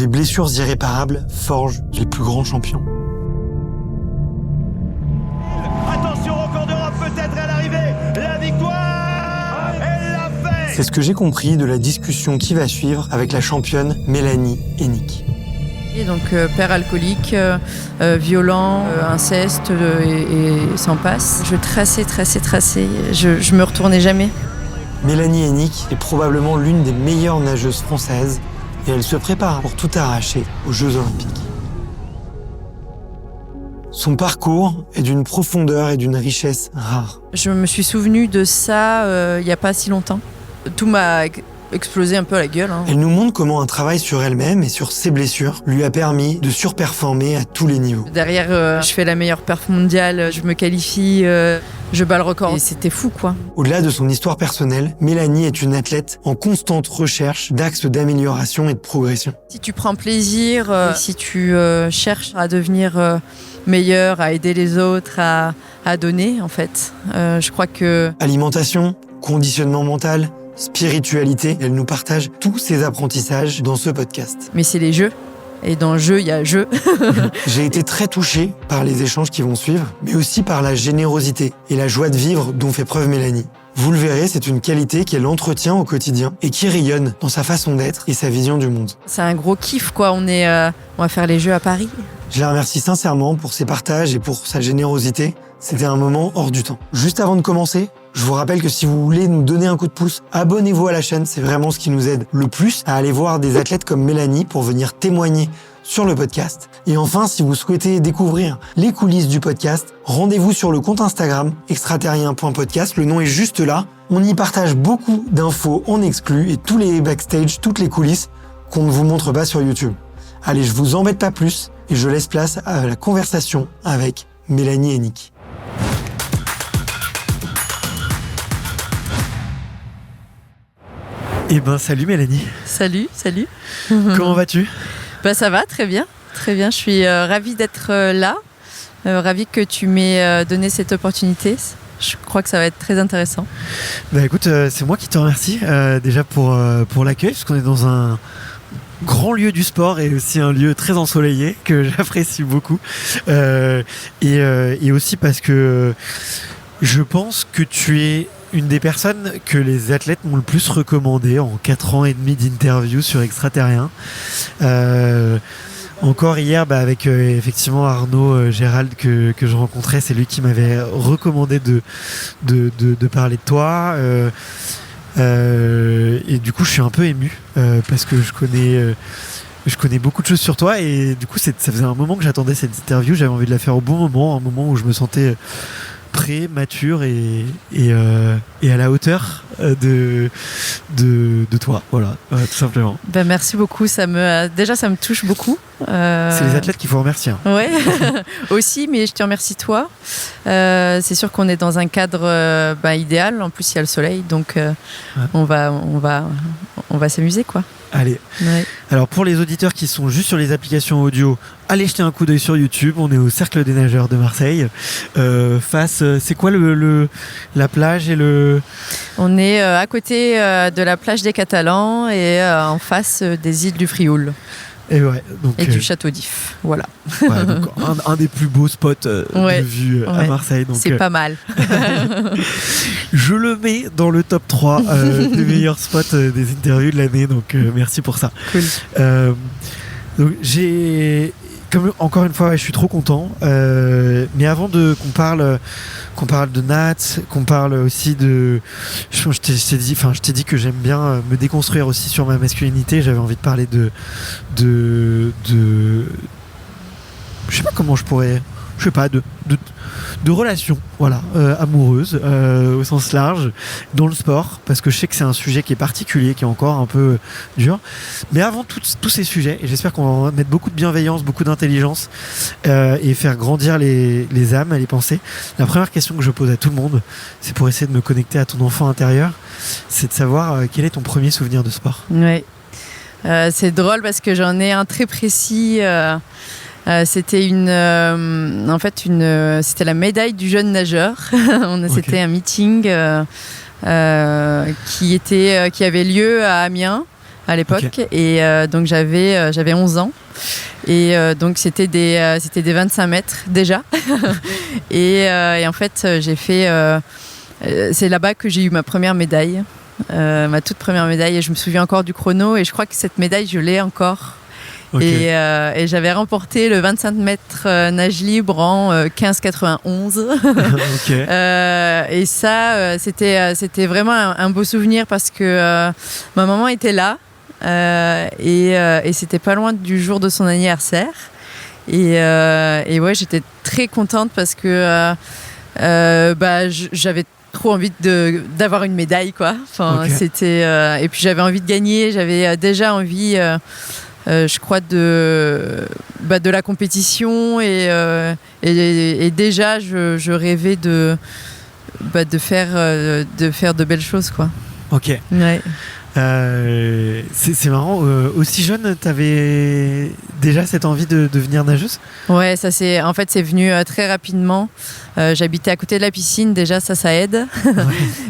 les blessures irréparables forgent les plus grands champions. Attention, record d'Europe peut-être à l'arrivée. La victoire, elle l'a fait. C'est ce que j'ai compris de la discussion qui va suivre avec la championne Mélanie Henig. Et donc père alcoolique, violent, inceste et s'en passe. Je traçais. Je me retournais jamais. Mélanie Henig est probablement l'une des meilleures nageuses françaises et elle se prépare pour tout arracher aux Jeux Olympiques. Son parcours est d'une profondeur et d'une richesse rares. Je me suis souvenue de ça il n'y a pas si longtemps. Tout m'a explosé un peu à la gueule. Elle nous montre comment un travail sur elle-même et sur ses blessures lui a permis de surperformer à tous les niveaux. Derrière, je fais la meilleure perf mondiale, je me qualifie, je bats le record. Et c'était fou, quoi. Au-delà de son histoire personnelle, Mélanie est une athlète en constante recherche d'axes d'amélioration et de progression. Si tu prends plaisir, si tu cherches à devenir meilleur, à aider les autres, à donner, en fait, je crois que... Alimentation, conditionnement mental, spiritualité, elle nous partage tous ses apprentissages dans ce podcast. Mais c'est les jeux. Et dans le jeu, il y a jeu. J'ai été très touché par les échanges qui vont suivre, mais aussi par la générosité et la joie de vivre dont fait preuve Mélanie. Vous le verrez, c'est une qualité qu'elle entretient au quotidien et qui rayonne dans sa façon d'être et sa vision du monde. C'est un gros kiff, quoi. On va faire les Jeux à Paris. Je la remercie sincèrement pour ses partages et pour sa générosité. C'était un moment hors du temps. Juste avant de commencer, je vous rappelle que si vous voulez nous donner un coup de pouce, abonnez-vous à la chaîne, c'est vraiment ce qui nous aide le plus à aller voir des athlètes comme Mélanie pour venir témoigner sur le podcast. Et enfin, si vous souhaitez découvrir les coulisses du podcast, rendez-vous sur le compte Instagram extraterrien.podcast, le nom est juste là. On y partage beaucoup d'infos en exclu et tous les backstage, toutes les coulisses qu'on ne vous montre pas sur YouTube. Allez, je vous embête pas plus et je laisse place à la conversation avec Mélanie Henig. Eh ben, salut Mélanie. Salut. Comment vas-tu ? Ça va, très bien. Je suis ravie d'être là. Ravie que tu m'aies donné cette opportunité. Je crois que ça va être très intéressant. Écoute, c'est moi qui te remercie déjà pour l'accueil, parce qu'on est dans un grand lieu du sport et aussi un lieu très ensoleillé que j'apprécie beaucoup. Et aussi parce que je pense que tu es une des personnes que les athlètes m'ont le plus recommandé en 4 ans et demi d'interview sur Extraterrien. Encore hier, avec effectivement Arnaud Gérald que je rencontrais, c'est lui qui m'avait recommandé de parler de toi. Et du coup, je suis un peu ému parce que je connais beaucoup de choses sur toi et du coup, ça faisait un moment que j'attendais cette interview. J'avais envie de la faire au bon moment, un moment où je me sentais prêt, mature et à la hauteur de toi, voilà, tout simplement. Merci beaucoup, ça me touche beaucoup. C'est les athlètes qu'il faut remercier. Ouais, aussi, mais je te remercie toi. C'est sûr qu'on est dans un cadre idéal. En plus, il y a le soleil, donc on va s'amuser, quoi. Allez. Ouais. Alors pour les auditeurs qui sont juste sur les applications audio, allez jeter un coup d'œil sur YouTube. On est au Cercle des Nageurs de Marseille. C'est quoi la plage et le... On est à côté de la plage des Catalans et en face des îles du Frioul. Et du Château d'If, voilà. Ouais, donc un des plus beaux spots de vue à Marseille. Donc, c'est pas mal. Je le mets dans le top 3 des meilleurs spots des interviews de l'année, donc merci pour ça. Cool. Donc encore une fois, je suis trop content. Mais avant qu'on parle de Nats, qu'on parle aussi de... Je t'ai dit que j'aime bien me déconstruire aussi sur ma masculinité. J'avais envie de parler de je sais pas comment je pourrais... Je sais pas, de relations, voilà, amoureuses, au sens large, dans le sport, parce que je sais que c'est un sujet qui est particulier, qui est encore un peu dur. Mais avant tous ces sujets, et j'espère qu'on va mettre beaucoup de bienveillance, beaucoup d'intelligence, et faire grandir les âmes et les pensées. La première question que je pose à tout le monde, c'est pour essayer de me connecter à ton enfant intérieur, c'est de savoir quel est ton premier souvenir de sport. Ouais. C'est drôle parce que j'en ai un très précis... c'était c'était la médaille du jeune nageur. C'était un meeting qui avait lieu à Amiens à l'époque. Ok. Et donc j'avais 11 ans. Et donc c'était des 25 mètres déjà. et en fait, j'ai fait... c'est là-bas que j'ai eu ma première médaille. Ma toute première médaille. Et je me souviens encore du chrono. Et je crois que cette médaille, je l'ai encore. Ok. Et j'avais remporté le 25 mètres nage libre en 15,91. Ok. Et ça, c'était vraiment un beau souvenir parce que ma maman était là et c'était pas loin du jour de son anniversaire. Et ouais, j'étais très contente parce que j'avais trop envie d'avoir une médaille, quoi. Enfin, Ok. et puis j'avais envie de gagner. J'avais déjà envie. Je crois de la compétition et déjà je rêvais de faire de belles choses, quoi. Ok. Ouais. C'est marrant. Aussi jeune, t'avais déjà cette envie de devenir nageuse? Ouais, ça c'est venu très rapidement. J'habitais à côté de la piscine, déjà ça aide. Ouais.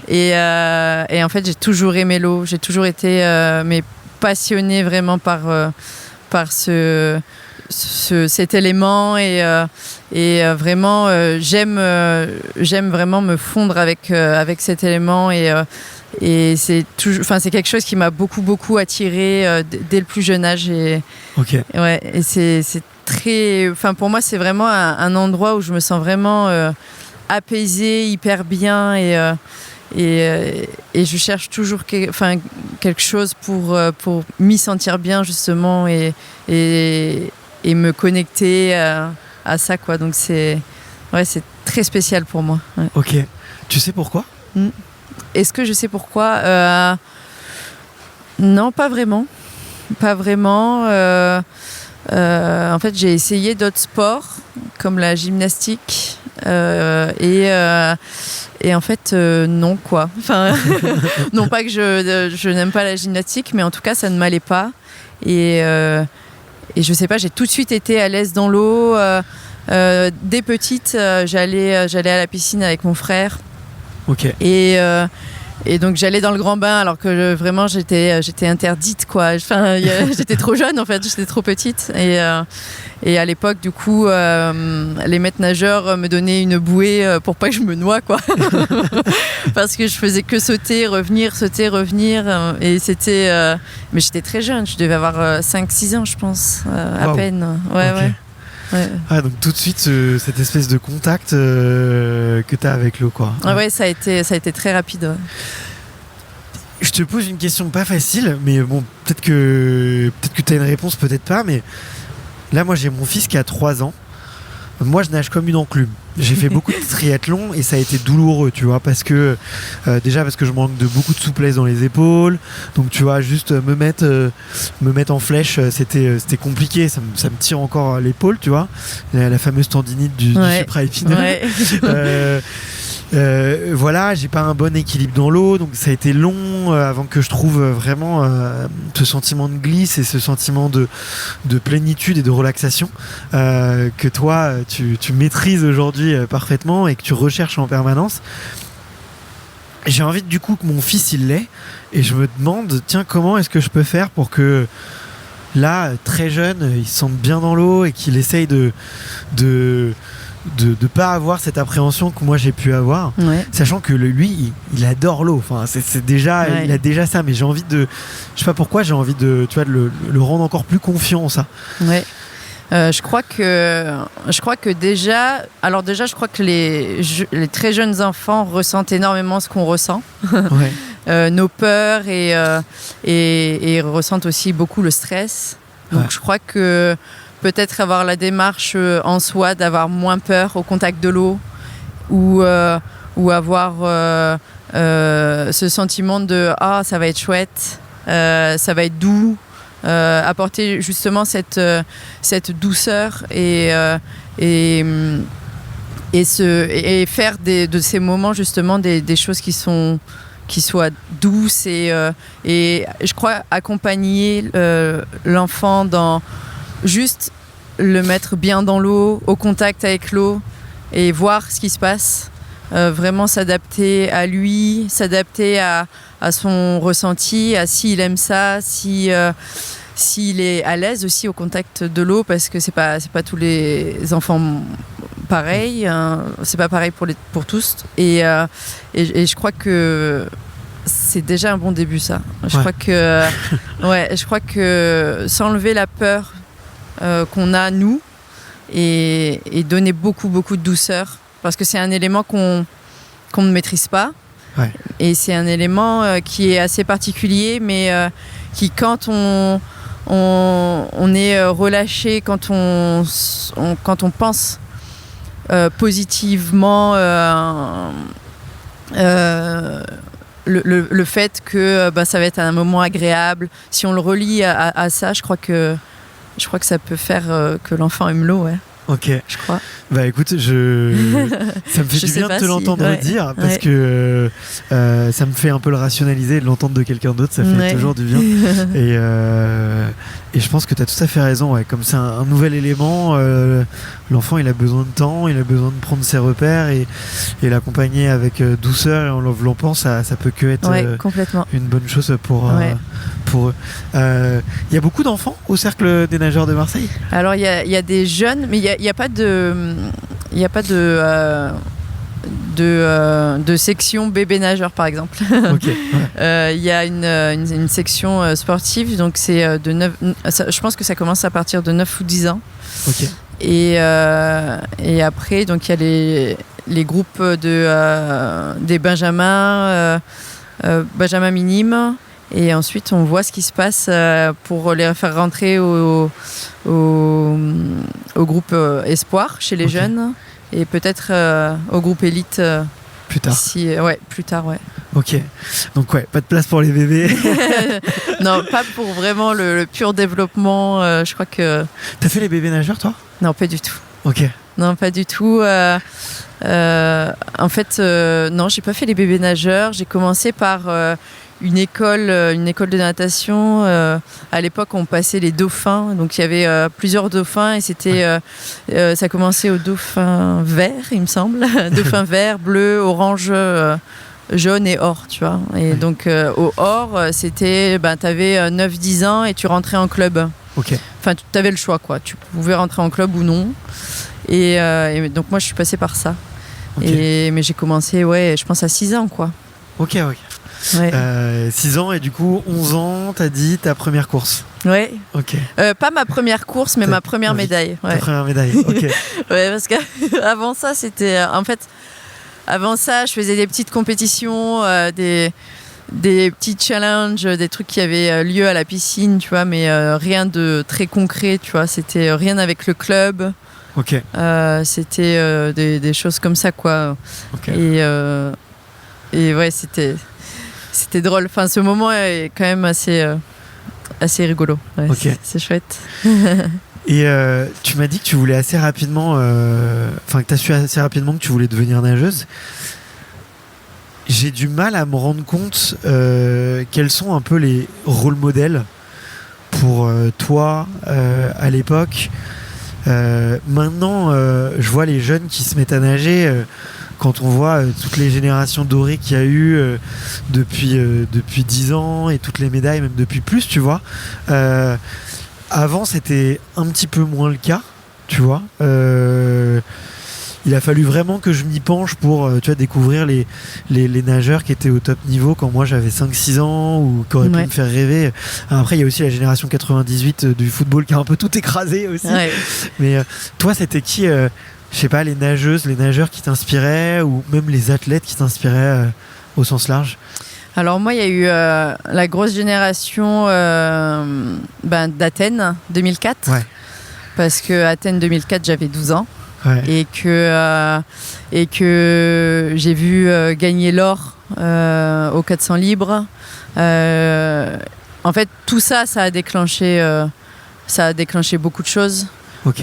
Et en fait j'ai toujours aimé l'eau. J'ai toujours été passionnée vraiment par cet élément et vraiment j'aime vraiment me fondre avec cet élément et c'est quelque chose qui m'a beaucoup attirée dès le plus jeune âge et ouais, et c'est très, pour moi c'est vraiment un endroit où je me sens vraiment apaisée, hyper bien et je cherche toujours quelque chose pour m'y sentir bien justement et me connecter à ça, quoi. Donc c'est très spécial pour moi. Ouais. Ok. Tu sais pourquoi? Est-ce que je sais pourquoi? Non, pas vraiment. Pas vraiment. En fait, j'ai essayé d'autres sports comme la gymnastique et en fait non, quoi. Enfin, non pas que je n'aime pas la gymnastique, mais en tout cas ça ne m'allait pas et je sais pas, j'ai tout de suite été à l'aise dans l'eau. Dès petite, j'allais à la piscine avec mon frère. Ok. Et donc j'allais dans le grand bain alors que vraiment j'étais interdite, quoi. Enfin, j'étais trop jeune, en fait, j'étais trop petite et à l'époque du coup les maîtres nageurs me donnaient une bouée pour pas que je me noie, quoi. Parce que je faisais que sauter, revenir et c'était mais j'étais très jeune, je devais avoir 5-6 ans, je pense, à Wow. peine. Ouais, Ok. ouais. Ouais. Ah, donc tout de suite cette espèce de contact que t'as avec l'eau, quoi. Ah ouais, ça a été très rapide. Ouais. Je te pose une question pas facile, mais bon, peut-être que t'as une réponse, peut-être pas, mais là, moi, j'ai mon fils qui a 3 ans. Moi, je nage comme une enclume. J'ai fait beaucoup de triathlon et ça a été douloureux, tu vois, parce que déjà parce que je manque de beaucoup de souplesse dans les épaules. Donc, tu vois, juste me mettre en flèche, c'était compliqué. Ça me tire encore l'épaule, tu vois, la fameuse tendinite du supraépineux. Ouais. Voilà, j'ai pas un bon équilibre dans l'eau, donc ça a été long avant que je trouve vraiment ce sentiment de glisse et ce sentiment de plénitude et de relaxation que toi tu maîtrises aujourd'hui parfaitement et que tu recherches en permanence. J'ai envie du coup que mon fils il l'ait et je me demande, tiens, comment est-ce que je peux faire pour que là, très jeune, il se sente bien dans l'eau et qu'il essaye de pas avoir cette appréhension que moi j'ai pu avoir, sachant que lui il adore l'eau, enfin c'est déjà il a déjà ça, mais j'ai envie de, je sais pas pourquoi, j'ai envie de, tu vois, de le rendre encore plus confiant en ça. Je crois que déjà je crois que les très jeunes enfants ressentent énormément ce qu'on ressent. Nos peurs et ressentent aussi beaucoup le stress, donc je crois que peut-être avoir la démarche en soi d'avoir moins peur au contact de l'eau ou avoir ce sentiment de ça va être chouette, ça va être doux, apporter justement cette douceur et faire de ces moments justement des choses qui soient douces et je crois accompagner l'enfant dans juste le mettre bien dans l'eau, au contact avec l'eau et voir ce qui se passe. vraiment s'adapter à lui, s'adapter à son ressenti, à s'il aime ça, s'il est à l'aise aussi au contact de l'eau, parce que c'est pas tous les enfants pareil, hein, c'est pas pareil pour tous, et je crois que c'est déjà un bon début, ça. Je crois que s'enlever la peur qu'on a, nous, et donner beaucoup de douceur, parce que c'est un élément qu'on ne maîtrise pas, et c'est un élément qui est assez particulier, mais qui, quand on est relâché, quand on pense positivement le fait que ça va être un moment agréable, si on le relie à ça, je crois que ça peut faire que l'enfant aime l'eau, ouais. Ok. Je crois. Bah écoute, ça me fait du bien de te l'entendre dire, parce que ça me fait un peu le rationaliser et de l'entendre de quelqu'un d'autre, ça fait toujours du bien. Et je pense que tu as tout à fait raison, comme c'est un nouvel élément, l'enfant il a besoin de temps, il a besoin de prendre ses repères et l'accompagner avec douceur et en l'enveloppant, ça peut que être une bonne chose pour eux. Il y a beaucoup d'enfants au Cercle des nageurs de Marseille ? Alors il y a des jeunes, mais il n'y a pas de section bébé nageur, par exemple. Il y a une section sportive, donc c'est je pense que ça commence à partir de 9 ou 10 ans. Et après, donc il y a les groupes des benjamins minimes. Et ensuite, on voit ce qui se passe pour les faire rentrer au groupe espoir chez les jeunes, et peut-être au groupe élite plus tard. Plus tard, ouais. Ok. Donc pas de place pour les bébés. Non, pas pour vraiment le pur développement. Je crois que. T'as fait les bébés nageurs, toi ? Non, pas du tout. Ok. Non, pas du tout. En fait, non, j'ai pas fait les bébés nageurs. J'ai commencé par une école de natation. À l'époque, on passait les dauphins, donc il y avait plusieurs dauphins, et c'était ça commençait au dauphin vert, il me semble. Dauphin vert, bleu, orange, jaune et or, tu vois. Et donc au or, c'était t'avais 9-10 ans et tu rentrais en club. Enfin, tu avais le choix, quoi. Tu pouvais rentrer en club ou non. Et donc moi, je suis passée par ça. Mais j'ai commencé, je pense à 6 ans, quoi. Ok. 6 ans, et du coup 11 ans, t'as dit ta première course. Ouais. Ok. Pas ma première course, mais ma première médaille. Ta première médaille, ok. Parce qu'avant ça, c'était... En fait, avant ça, je faisais des petites compétitions, des petits challenges, des trucs qui avaient lieu à la piscine, tu vois, mais rien de très concret, tu vois. C'était rien avec le club. C'était des choses comme ça, quoi. Et ouais, c'était drôle. Enfin, ce moment est quand même assez rigolo. C'est chouette. Et tu m'as dit que tu voulais assez rapidement, que tu as su assez rapidement que tu voulais devenir nageuse. J'ai du mal à me rendre compte quels sont un peu les rôles modèles pour toi à l'époque. Maintenant, je vois les jeunes qui se mettent à nager. Quand on voit toutes les générations dorées qu'il y a eu depuis 10 ans, et toutes les médailles, même depuis plus, tu vois. Avant, c'était un petit peu moins le cas, tu vois. Il a fallu vraiment que je m'y penche pour découvrir les nageurs qui étaient au top niveau quand moi j'avais 5-6 ans, ou qui auraient pu me faire rêver. Après, il y a aussi la génération 98 du football qui a un peu tout écrasé aussi. Mais toi, c'était qui je sais pas, les nageuses, les nageurs qui t'inspiraient, ou même les athlètes qui t'inspiraient au sens large? Alors moi, il y a eu la grosse génération d'Athènes 2004. Parce que Athènes 2004, j'avais 12 ans. Et que j'ai vu gagner l'or au 400 libres. En fait, tout ça, ça a déclenché beaucoup de choses. Mais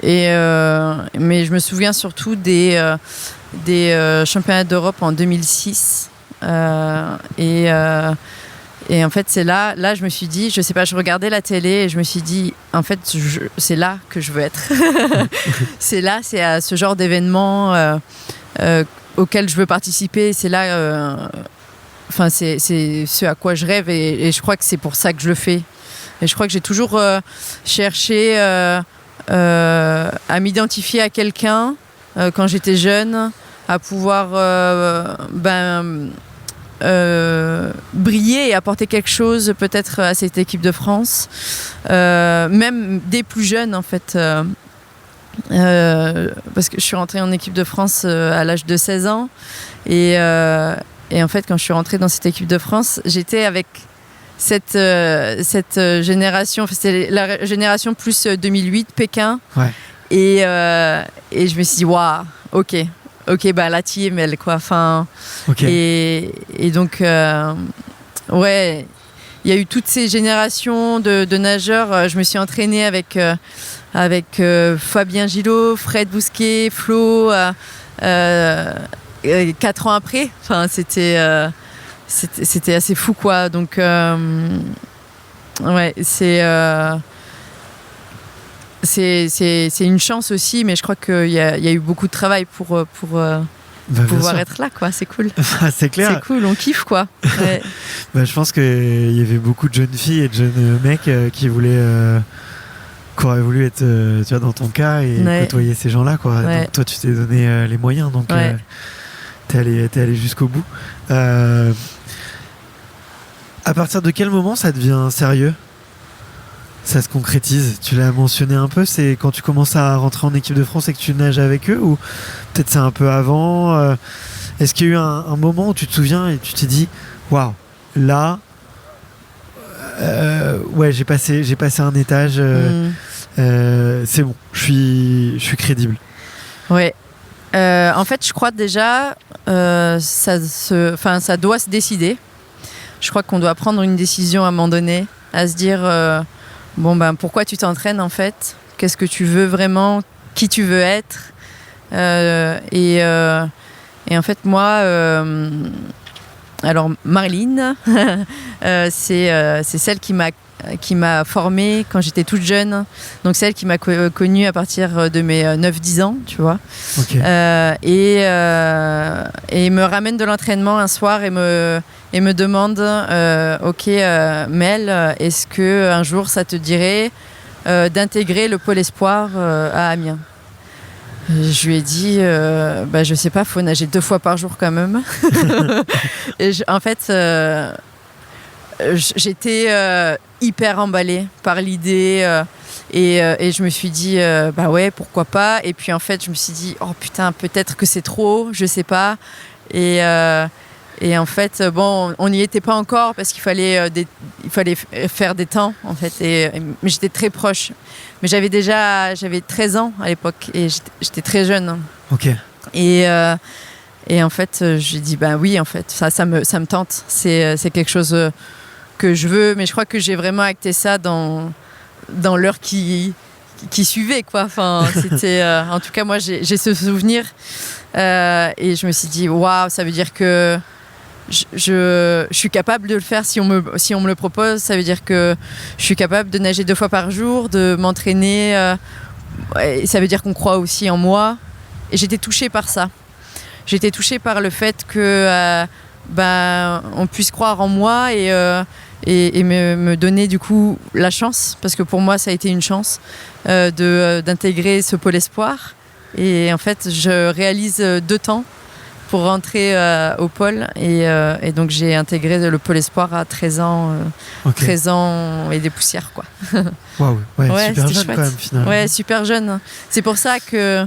je me souviens surtout des championnats d'Europe en 2006. Et en fait, c'est là, je me suis dit, je sais pas, je regardais la télé et je me suis dit, en fait, c'est là que je veux être. C'est à ce genre d'événement auquel je veux participer. C'est là, c'est ce à quoi je rêve et je crois que c'est pour ça que je le fais. Et je crois que j'ai toujours cherché à m'identifier à quelqu'un quand j'étais jeune, à pouvoir briller et apporter quelque chose peut-être à cette équipe de France, même des plus jeunes en fait. Parce que je suis rentrée en équipe de France à l'âge de 16 ans et en fait quand je suis rentrée dans cette équipe de France, j'étais avec cette génération, c'était la génération plus 2008 Pékin, Ouais. et je me suis dit waouh, ok, bah la TML quoi, enfin, Ok. et donc ouais, il y a eu toutes ces générations de nageurs. Je me suis entraînée avec Fabien Gillot, Fred Bousquet, Flo, 4 ans après. Enfin, c'était assez fou, quoi. Donc, ouais, c'est une chance aussi, mais je crois qu'il y a eu beaucoup de travail pour Bien pouvoir sûr. être là, quoi. C'est cool. C'est clair. C'est cool, on kiffe, quoi. Ouais. Je pense qu'il y avait beaucoup de jeunes filles et de jeunes mecs qui auraient voulu être tu vois, dans ton cas et Ouais. côtoyer ces gens-là, quoi. Ouais. Donc toi, tu t'es donné les moyens, donc Ouais. t'es allé jusqu'au bout. À partir de quel moment ça devient sérieux ? Ça se concrétise. Tu l'as mentionné un peu, c'est quand tu commences à rentrer en équipe de France et que tu nages avec eux, ou peut-être c'est un peu avant. Est-ce qu'il y a eu un moment où tu te souviens et tu t'es dit waouh, là ouais, j'ai passé un étage, c'est bon, je suis crédible. Ouais. En fait, je crois déjà, ça doit se décider. Je crois qu'on doit prendre une décision à un moment donné, à se dire pourquoi tu t'entraînes en fait, qu'est-ce que tu veux vraiment, qui tu veux être, et en fait moi, alors Marlene, c'est celle qui m'a formée quand j'étais toute jeune, donc celle qui m'a connue à partir de mes 9-10 ans, tu vois. Ok. Et me ramène de l'entraînement un soir et me demande ok, Mel, est-ce que un jour ça te dirait d'intégrer le pôle espoir à Amiens? Je lui ai dit je sais pas, faut nager 2 fois par jour quand même. Et en fait j'étais hyper emballée par l'idée et je me suis dit ouais, pourquoi pas. Et puis en fait je me suis dit oh putain, peut-être que c'est trop, je sais pas. Et en fait on n'y était pas encore parce qu'il fallait faire des temps en fait, mais j'étais très proche. Mais j'avais 13 ans à l'époque et j'étais très jeune. Ok. Et en fait j'ai dit oui, en fait ça me tente, c'est quelque chose que je veux, mais je crois que j'ai vraiment acté ça dans l'heure qui suivait, quoi. Enfin, c'était en tout cas moi j'ai ce souvenir et je me suis dit waouh, ça veut dire que je suis capable de le faire si on me le propose. Ça veut dire que je suis capable de nager 2 fois par jour, de m'entraîner. Et ça veut dire qu'on croit aussi en moi. Et j'étais touchée par ça. J'étais touchée par le fait que on puisse croire en moi et me donner du coup la chance, parce que pour moi ça a été une chance d'intégrer ce pôle espoir. Et en fait je réalise 2 temps pour rentrer au pôle et donc j'ai intégré le pôle espoir à 13 ans, Okay. 13 ans et des poussières, quoi. Waouh, ouais, Ouais, super c'était jeune chouette. quand même finalement. Ouais, super jeune. C'est pour ça que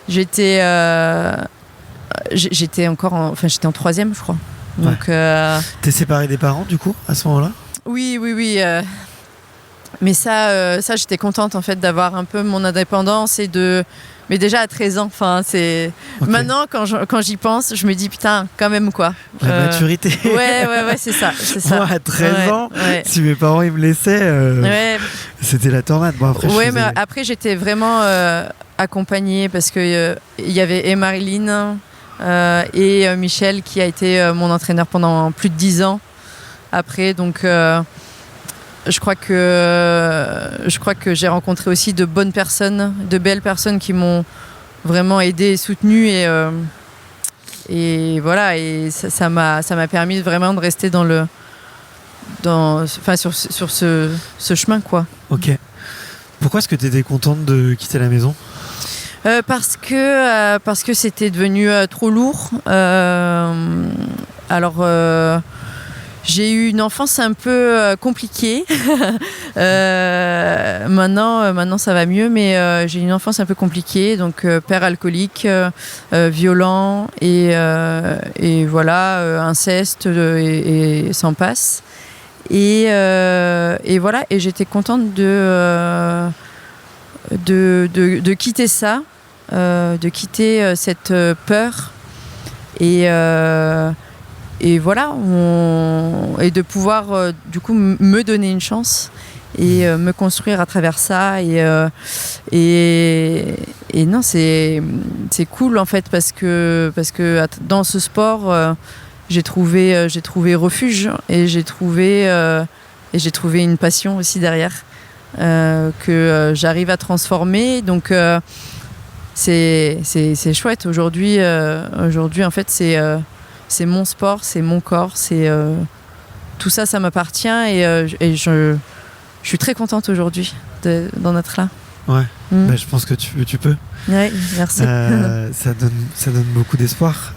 j'étais encore j'étais en 3e, je crois. Donc T'es séparé des parents du coup à ce moment-là ? oui. Mais ça j'étais contente en fait d'avoir un peu mon indépendance mais déjà à 13 ans, enfin c'est Okay. maintenant quand j'y pense, je me dis putain quand même, quoi. La maturité. Ouais, c'est ça. Moi à 13 ans, ouais. si mes parents ils me laissaient, Ouais. c'était la tornade. Bon, après, Ouais, mais après j'étais vraiment accompagnée parce que il y avait Marilyn et Michel qui a été mon entraîneur pendant plus de 10 ans après, donc je crois que j'ai rencontré aussi de bonnes personnes, de belles personnes qui m'ont vraiment aidée et soutenue, et voilà, et ça m'a permis vraiment de rester sur ce chemin, quoi. Ok. Pourquoi est-ce que tu étais contente de quitter la maison ? Parce que c'était devenu trop lourd. J'ai eu une enfance un peu compliquée. Maintenant, ça va mieux, mais j'ai eu une enfance un peu compliquée. Donc, père alcoolique, violent et voilà, inceste et s'en passe. Et voilà, et j'étais contente de quitter ça, de quitter cette peur et voilà, et de pouvoir du coup me donner une chance et me construire à travers ça et non, c'est cool en fait parce que dans ce sport j'ai trouvé refuge et j'ai trouvé une passion aussi derrière que j'arrive à transformer, donc c'est chouette aujourd'hui. Aujourd'hui en fait c'est mon sport, c'est mon corps, c'est tout ça, ça m'appartient et je suis très contente aujourd'hui d'en être là. Ouais, je pense que tu peux. Ouais, merci. Ça donne beaucoup d'espoir.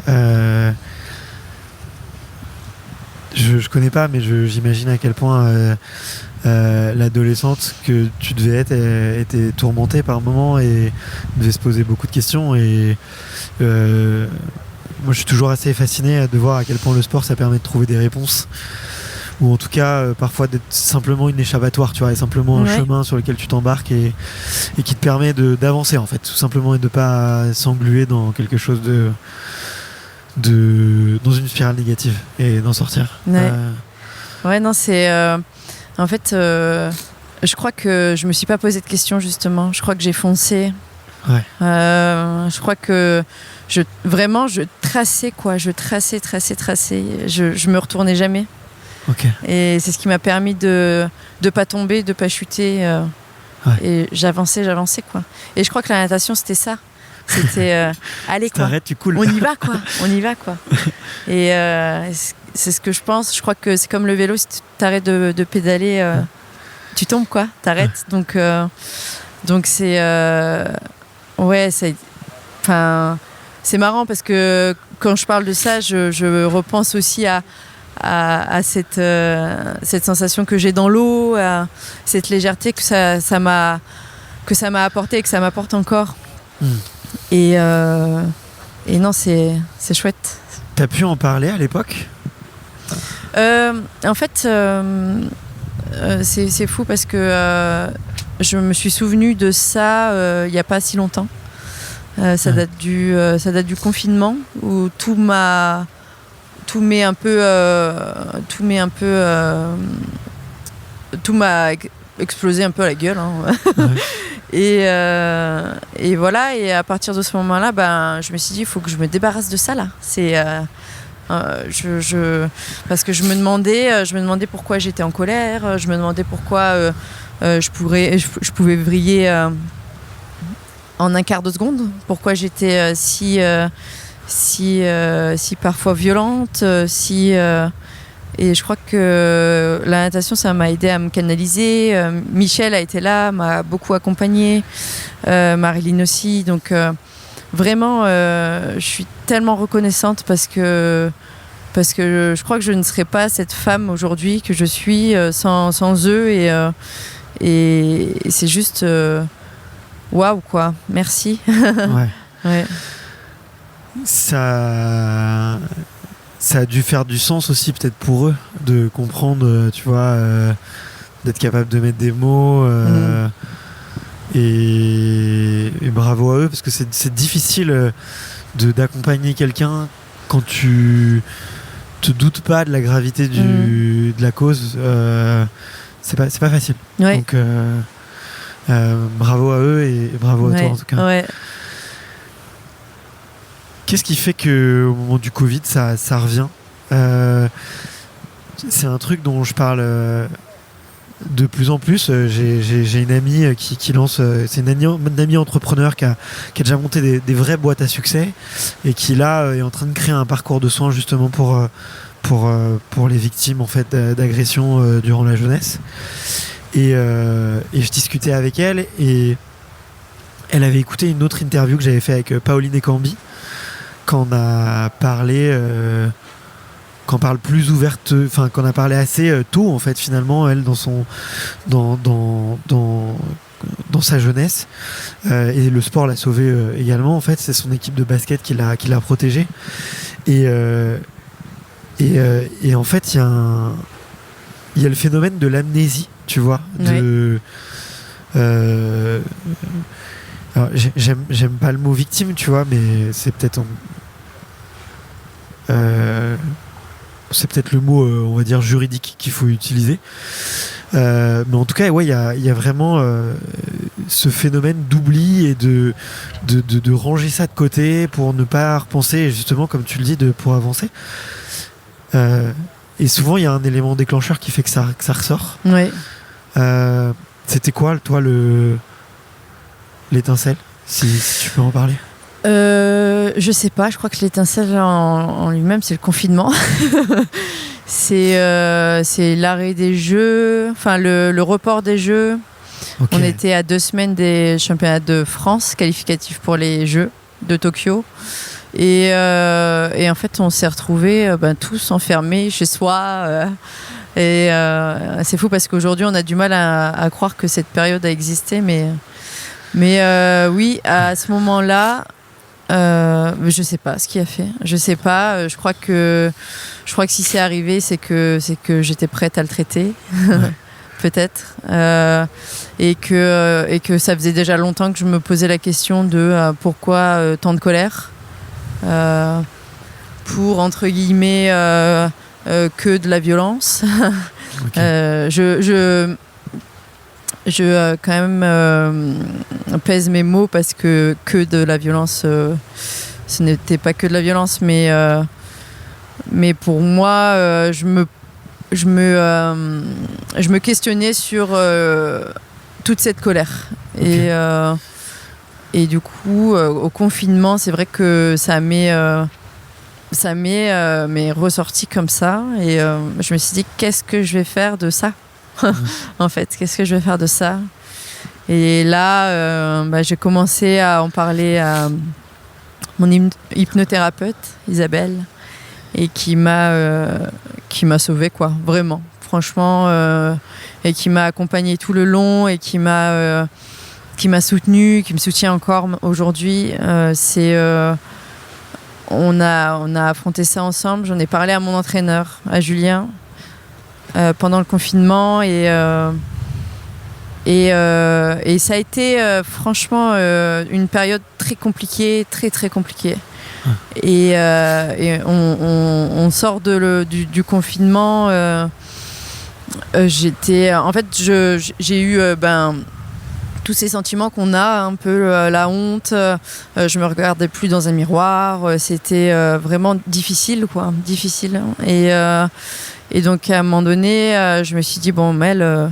Je connais pas, mais j'imagine à quel point l'adolescente que tu devais être était tourmentée par moments et devait se poser beaucoup de questions. Et moi, je suis toujours assez fasciné de voir à quel point le sport, ça permet de trouver des réponses. Ou en tout cas, parfois d'être simplement une échappatoire, tu vois, et simplement un chemin sur lequel tu t'embarques et qui te permet d'avancer, en fait, tout simplement, et de pas s'engluer dans quelque chose dans une spirale négative et d'en sortir. Ouais, non, c'est en fait je crois que je me suis pas posé de questions, justement. Je crois que j'ai foncé. Ouais. Je crois que je traçais, quoi. Je traçais. Je me retournais jamais. Okay. Et c'est ce qui m'a permis de pas tomber, de pas chuter. Et j'avançais, quoi. Et je crois que la natation, c'était ça. C'était allez, quoi. T'arrêtes, tu coules. On y va, quoi. Et c'est ce que je pense. Je crois que c'est comme le vélo, si tu t'arrêtes de pédaler, tu tombes, quoi. T'arrêtes. Donc c'est c'est marrant parce que quand je parle de ça, je repense aussi à cette sensation que j'ai dans l'eau, à cette légèreté que ça m'a apporté et que ça m'apporte encore. Et non, c'est chouette. T'as pu en parler à l'époque ? En fait, c'est fou parce que je me suis souvenue de ça il n'y a pas si longtemps. Ça date du confinement où tout m'est un peu tout m'a explosé un peu à la gueule, hein. Et voilà, et à partir de ce moment-là, je me suis dit, il faut que je me débarrasse de ça là. C'est parce que je me demandais pourquoi j'étais en colère, je me demandais pourquoi je pouvais vriller en un quart de seconde, pourquoi j'étais si parfois violente, et je crois que la natation, ça m'a aidé à me canaliser. Michel a été là, m'a beaucoup accompagnée, Marilyn aussi. Donc vraiment, je suis tellement reconnaissante parce que je crois que je ne serais pas cette femme aujourd'hui que je suis sans eux. Et c'est juste waouh, quoi. Merci. Ouais. Ça a dû faire du sens aussi peut-être pour eux de comprendre, tu vois, d'être capable de mettre des mots et bravo à eux parce que c'est difficile d'accompagner quelqu'un quand tu te doutes pas de la gravité de la cause. C'est pas facile. Ouais. Donc bravo à eux et bravo à toi en tout cas. Ouais. Qu'est-ce qui fait qu'au moment du Covid, ça revient ? C'est un truc dont je parle de plus en plus, j'ai une amie qui lance, c'est une amie entrepreneur qui a déjà monté des vraies boîtes à succès et qui là est en train de créer un parcours de soins justement pour les victimes en fait d'agressions durant la jeunesse. Et je discutais avec elle et elle avait écouté une autre interview que j'avais fait avec Pauline Ekambi quand on a parlé qu'on parle plus ouverte, enfin qu'on a parlé assez tôt en fait finalement elle dans sa jeunesse et le sport l'a sauvée également en fait, c'est son équipe de basket qui l'a protégée et en fait il y a le phénomène de l'amnésie, tu vois, alors, j'aime pas le mot victime, tu vois, mais c'est peut-être c'est peut-être le mot, on va dire, juridique qu'il faut utiliser. Mais en tout cas, ouais, il y a vraiment ce phénomène d'oubli et de ranger ça de côté pour ne pas repenser, justement, comme tu le dis, pour avancer. Et souvent, il y a un élément déclencheur qui fait que ça ressort. Oui. C'était quoi, toi, l'étincelle, si tu peux en parler? Je sais pas, je crois que l'étincelle en lui-même, c'est le confinement. c'est l'arrêt des jeux, enfin le report des jeux. Okay. On était à 2 semaines des championnats de France qualificatifs pour les Jeux de Tokyo. Et en fait, on s'est retrouvés tous enfermés chez soi. C'est fou parce qu'aujourd'hui, on a du mal à croire que cette période a existé. Mais oui, à ce moment-là, je sais pas ce qui a fait. Je sais pas. Je crois que si c'est arrivé, c'est que j'étais prête à le traiter, ouais. Peut-être, et que ça faisait déjà longtemps que je me posais la question de pourquoi tant de colère, pour entre guillemets que de la violence. Okay. Je quand même pèse mes mots parce que de la violence, ce n'était pas que de la violence, mais pour moi, je me questionnais sur toute cette colère. Okay. Et du coup, au confinement, c'est vrai que ça m'est ressorti comme ça. Et je me suis dit, qu'est-ce que je vais faire de ça? En fait, qu'est-ce que je vais faire de ça? Et là, j'ai commencé à en parler à mon hypnothérapeute, Isabelle, et qui m'a sauvée, quoi, vraiment, franchement, et qui m'a accompagnée tout le long et qui m'a soutenue, qui me soutient encore aujourd'hui. On a affronté ça ensemble. J'en ai parlé à mon entraîneur, à Julien, pendant le confinement et ça a été franchement une période très compliquée, très très compliquée. Et on sort du confinement. J'ai eu tous ces sentiments qu'on a, un peu la honte. Je me regardais plus dans un miroir. C'était vraiment difficile, quoi, difficile. Et donc à un moment donné, je me suis dit bon Mel,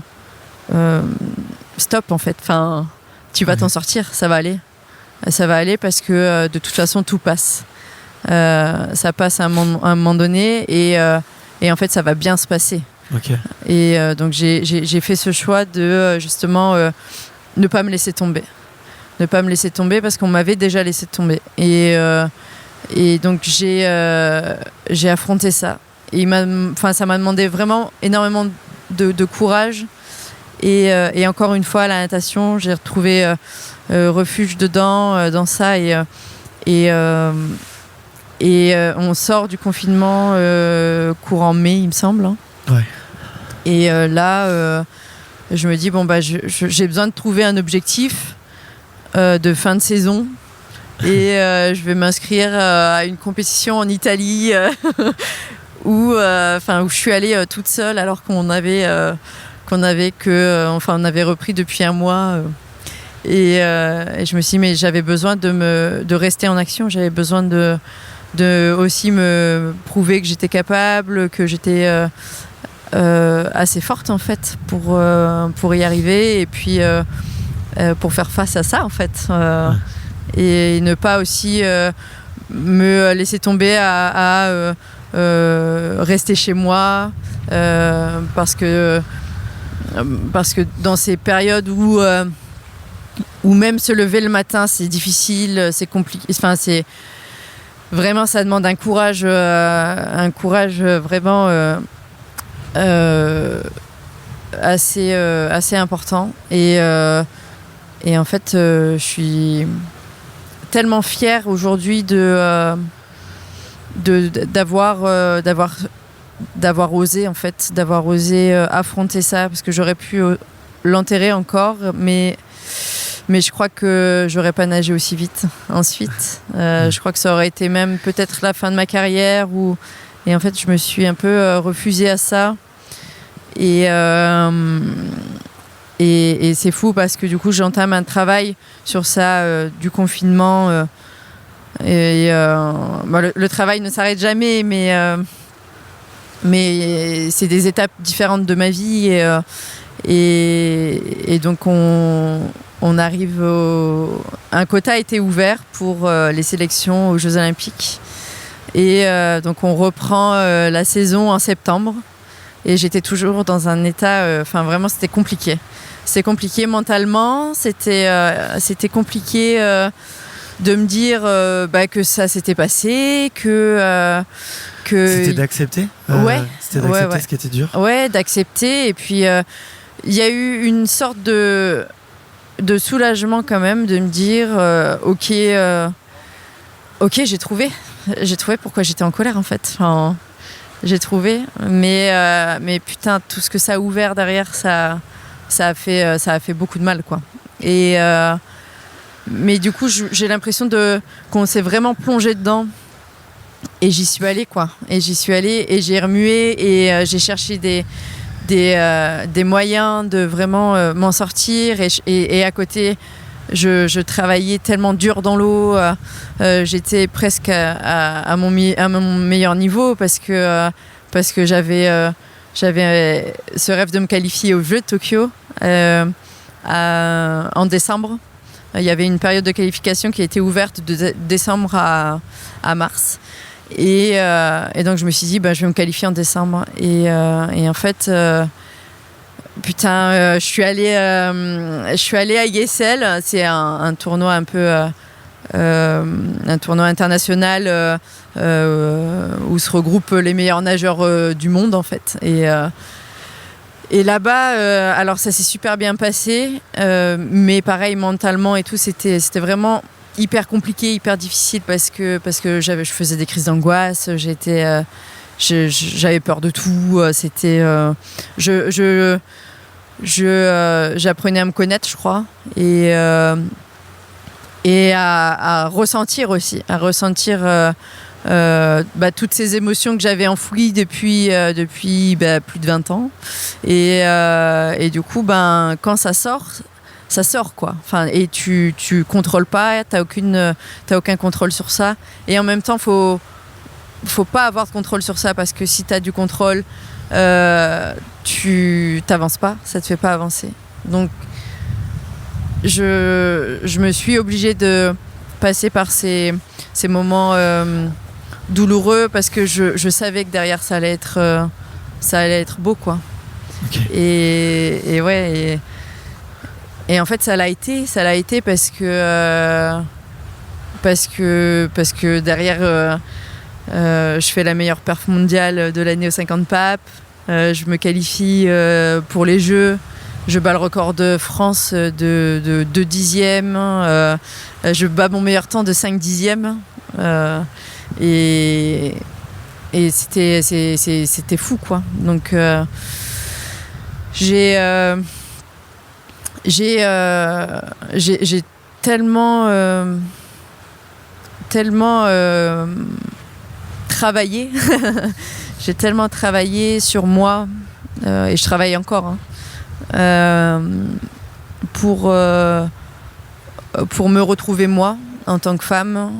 stop en fait. Enfin, tu vas t'en sortir, ça va aller. Ça va aller parce que de toute façon tout passe. Ça passe à un moment donné et en fait ça va bien se passer. Okay. Et donc j'ai fait ce choix de justement ne pas me laisser tomber. Ne pas me laisser tomber parce qu'on m'avait déjà laissé tomber. Et donc j'ai affronté ça. Et ça m'a demandé vraiment énormément de courage. Et encore une fois, à la natation, j'ai retrouvé refuge dans ça. Et on sort du confinement courant mai, il me semble. Hein. Ouais. Et là, je me dis, j'ai besoin de trouver un objectif de fin de saison. Et je vais m'inscrire à une compétition en Italie où je suis allée toute seule alors qu'on avait repris depuis un mois. Et je me suis dit, mais j'avais besoin de rester en action. J'avais besoin de aussi me prouver que j'étais capable, que j'étais assez forte en fait pour y arriver et puis pour faire face à ça en fait et ne pas aussi me laisser tomber à rester chez moi parce que dans ces périodes où même se lever le matin c'est difficile, c'est compliqué, enfin c'est vraiment ça demande un courage vraiment assez important et en fait je suis tellement fière aujourd'hui d'avoir osé en fait, d'avoir osé affronter ça parce que j'aurais pu l'enterrer encore mais je crois que j'aurais pas nagé aussi vite ensuite. Je crois que ça aurait été même peut-être la fin de ma carrière et en fait je me suis un peu refusée à ça et c'est fou parce que du coup j'entame un travail sur ça du confinement le travail ne s'arrête jamais mais c'est des étapes différentes de ma vie et donc on arrive un quota a été ouvert pour les sélections aux Jeux Olympiques et donc on reprend la saison en septembre et j'étais toujours dans un état vraiment c'était compliqué mentalement c'était compliqué de me dire que ça s'était passé que c'était d'accepter c'était d'accepter ce qui était dur d'accepter et puis il y a eu une sorte de soulagement quand même de me dire ok j'ai trouvé pourquoi j'étais en colère en fait j'ai trouvé mais putain tout ce que ça a ouvert derrière ça a fait beaucoup de mal quoi et mais du coup j'ai l'impression qu'on s'est vraiment plongé dedans et j'y suis allée et j'ai remué et j'ai cherché des moyens de vraiment m'en sortir et à côté je travaillais tellement dur dans l'eau j'étais presque à mon meilleur niveau parce que j'avais ce rêve de me qualifier aux Jeux de Tokyo en décembre. Il y avait une période de qualification qui a été ouverte de décembre à mars et donc je me suis dit je vais me qualifier en décembre et en fait je suis allée à ISL, c'est un tournoi un peu un tournoi international où se regroupent les meilleurs nageurs du monde en fait et là-bas alors ça s'est super bien passé mais pareil mentalement et tout c'était vraiment hyper compliqué, hyper difficile parce que je faisais des crises d'angoisse, j'avais peur de tout, c'était j'apprenais à me connaître je crois et à ressentir aussi toutes ces émotions que j'avais enfouies depuis plus de 20 ans et du coup quand ça sort quoi et tu contrôles pas, t'as aucun contrôle sur ça et en même temps faut pas avoir de contrôle sur ça parce que si t'as du contrôle tu t'avances pas, ça te fait pas avancer donc je me suis obligée de passer par ces moments douloureux parce que je savais que derrière ça allait être beau quoi okay. Et en fait ça l'a été parce que derrière je fais la meilleure perf mondiale de l'année aux 50 papes, je me qualifie pour les Jeux, je bats le record de France de 2 dixièmes, je bats mon meilleur temps de 5 dixièmes et c'était fou quoi donc j'ai tellement travaillé j'ai tellement travaillé sur moi et je travaille encore pour me retrouver moi en tant que femme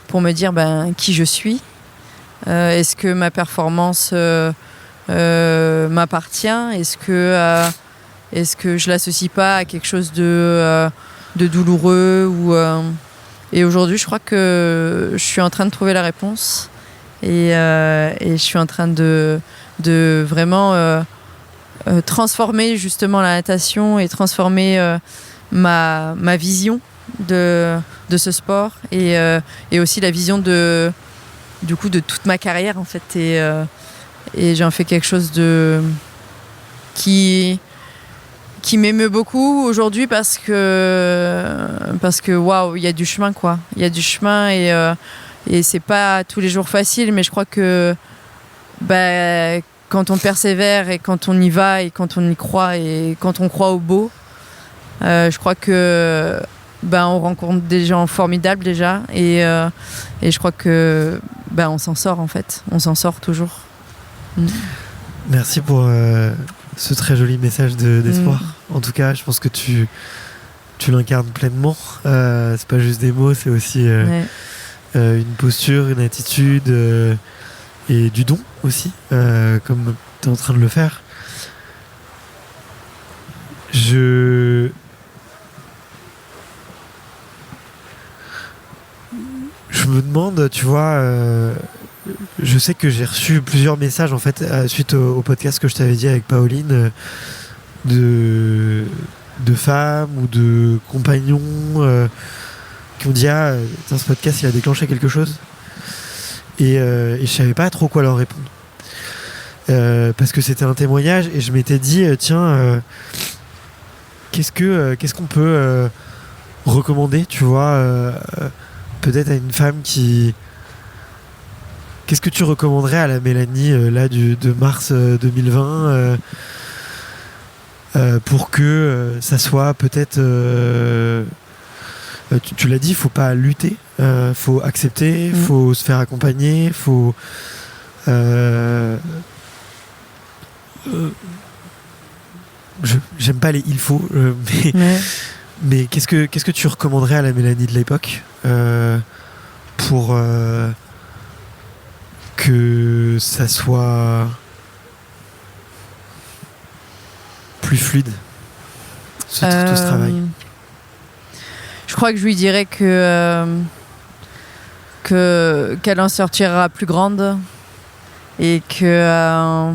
pour me dire qui je suis, est-ce que ma performance m'appartient? Est-ce que je l'associe pas à quelque chose de douloureux et aujourd'hui, je crois que je suis en train de trouver la réponse et je suis en train de vraiment transformer justement la natation et transformer ma vision de ce sport et aussi la vision de toute ma carrière en fait et j'en fais quelque chose qui m'émeut beaucoup aujourd'hui parce que waouh, il y a du chemin quoi. Il y a du chemin et c'est pas tous les jours facile, mais je crois que quand on persévère et quand on y va et quand on y croit et quand on croit au beau, je crois que on rencontre des gens formidables déjà et je crois que on s'en sort en fait. On s'en sort toujours. Merci pour ce très joli message d'espoir. En tout cas, je pense que tu l'incarnes pleinement. C'est pas juste des mots, c'est aussi une posture, une attitude et du don aussi, comme tu es en train de le faire. Je me demande, tu vois, je sais que j'ai reçu plusieurs messages en fait suite au podcast que je t'avais dit avec Pauline de femmes ou de compagnons qui ont dit ce podcast il a déclenché quelque chose et je savais pas trop quoi leur répondre parce que c'était un témoignage et je m'étais dit qu'est-ce qu'on peut recommander, tu vois, peut-être à une femme qui... Qu'est-ce que tu recommanderais à la Mélanie de mars 2020 pour que ça soit peut-être... tu l'as dit, il ne faut pas lutter, faut accepter, il faut se faire accompagner, faut... j'aime pas les il faut, mais qu'est-ce que tu recommanderais à la Mélanie de l'époque pour que ça soit plus fluide tout ce travail? Je crois que je lui dirais qu'elle en sortira plus grande et que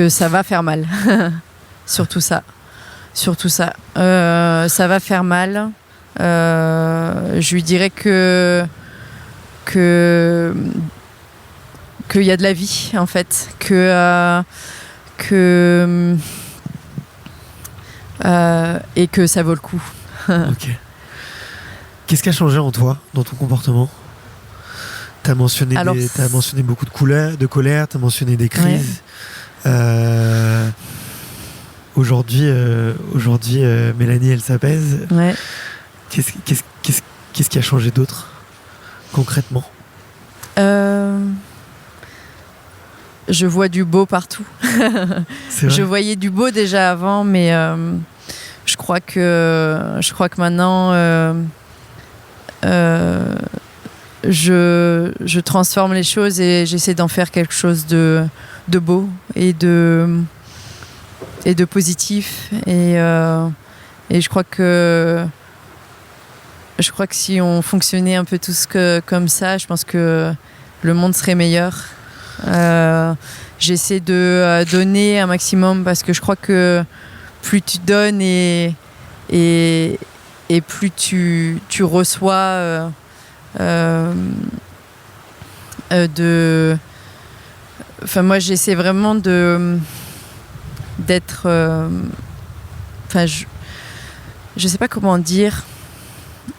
ça va faire mal. Surtout ça. Ça va faire mal. Je lui dirais qu'il y a de la vie en fait, et que ça vaut le coup. Ok. Qu'est-ce qui a changé en toi, dans ton comportement? T'as mentionné beaucoup de colère, t'as mentionné des crises. Ouais. Aujourd'hui, Mélanie, elle s'apaise. Ouais. Qu'est-ce qui a changé d'autre, concrètement? Je vois du beau partout. Je voyais du beau déjà avant, mais je crois que maintenant, je transforme les choses et j'essaie d'en faire quelque chose de beau et de positif. Et je crois que si on fonctionnait un peu tous comme ça, je pense que le monde serait meilleur. J'essaie de donner un maximum parce que je crois que plus tu donnes et plus tu reçois enfin moi j'essaie vraiment d'être je sais pas comment dire.